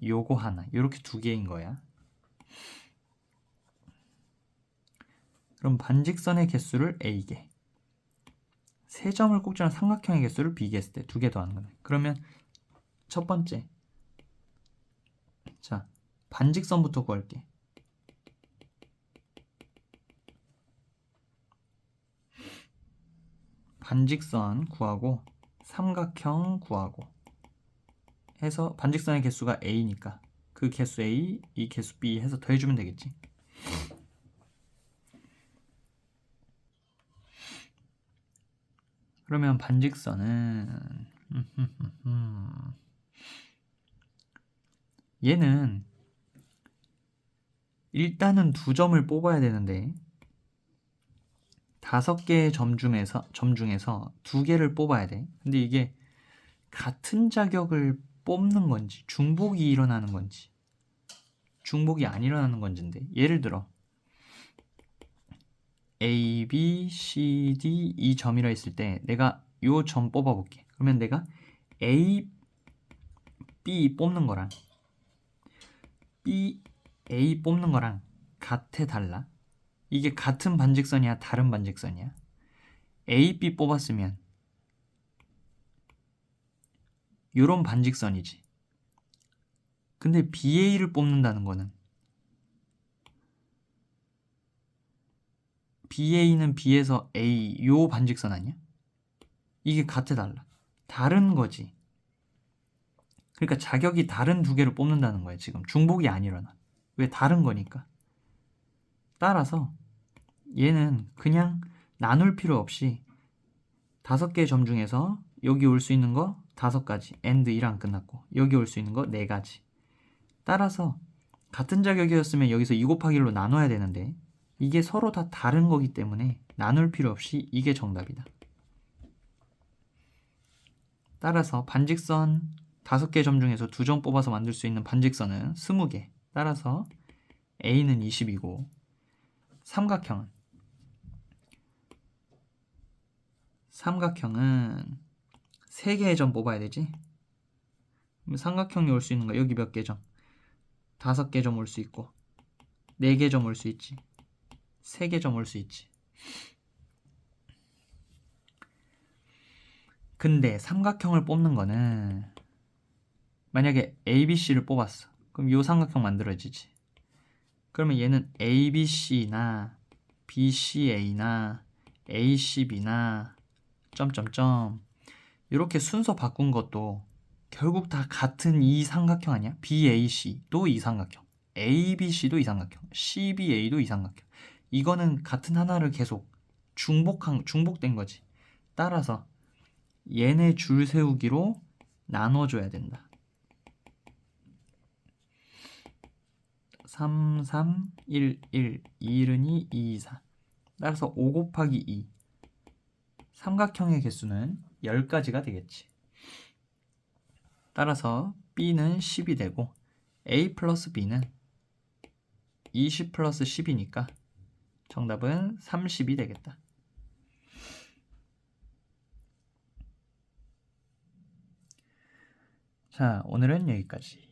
요거 하나. 요렇게 2개인 거야. 그럼 반직선의 개수를 A개, 3점을 꼭지는 삼각형의 개수를 B개 했을 때 2개 더하는 거네. 그러면 첫 번째, 자, 반직선부터 구할게. 반직선 구하고 삼각형 구하고 해서 반직선의 개수가 A니까 그 개수 A, 이 개수 B 해서 더해주면 되겠지. 그러면 반직선은 얘는 일단은 2점을 뽑아야 되는데 5개의 점 중에서 2개를 뽑아야 돼. 근데 이게 같은 자격을 뽑는 건지 중복이 일어나는 건지 중복이 안 일어나는 건지인데, 예를 들어 A, B, C, D 이 점이라 했을 때 내가 요 점 뽑아볼게. 그러면 내가 A, B 뽑는 거랑 B, A 뽑는 거랑 같아 달라? 이게 같은 반직선이야 다른 반직선이야? A, B 뽑았으면 요런 반직선이지. 근데 BA를 뽑는다는 거는 BA는 B에서 A 요 반직선 아니야? 이게 같아 달라? 다른 거지. 그러니까 자격이 다른 2개를 뽑는다는 거야. 지금 중복이 안 일어나. 왜? 다른 거니까. 따라서 얘는 그냥 나눌 필요 없이 5개의 점 중에서 여기 올 수 있는 거 5가지, and 1 안 끝났고 여기 올 수 있는 거 4가지. 따라서 같은 자격이었으면 여기서 2 곱하기 1로 나눠야 되는데 이게 서로 다 다른 거기 때문에 나눌 필요 없이 이게 정답이다. 따라서 반직선 5개 점 중에서 2점 뽑아서 만들 수 있는 반직선은 20개. 따라서 A는 20이고 삼각형은 3개의 점 뽑아야 되지. 삼각형이 올 수 있는 거 여기 몇 개 점? 5개 점 올 수 있고 4개 점 올 수 있지. 3개 점 올 수 있지. 근데 삼각형을 뽑는 거는 만약에 ABC를 뽑았어. 그럼 이 삼각형 만들어지지. 그러면 얘는 ABC나 BCA나 ACB나 점점점 이렇게 순서 바꾼 것도 결국 다 같은 이 삼각형 아니야? BAC도 이 삼각형, ABC도 이 삼각형, CBA도 이 삼각형. 이거는 같은 하나를 계속 중복된 거지. 따라서 얘네 줄 세우기로 나눠줘야 된다. 3, 3, 1, 1, 2는 2, 2, 4. 따라서 5 곱하기 2. 삼각형의 개수는 10가지가 되겠지. 따라서 B는 10이 되고 A 플러스 B는 20 플러스 10이니까 정답은 30이 되겠다. 자, 오늘은 여기까지.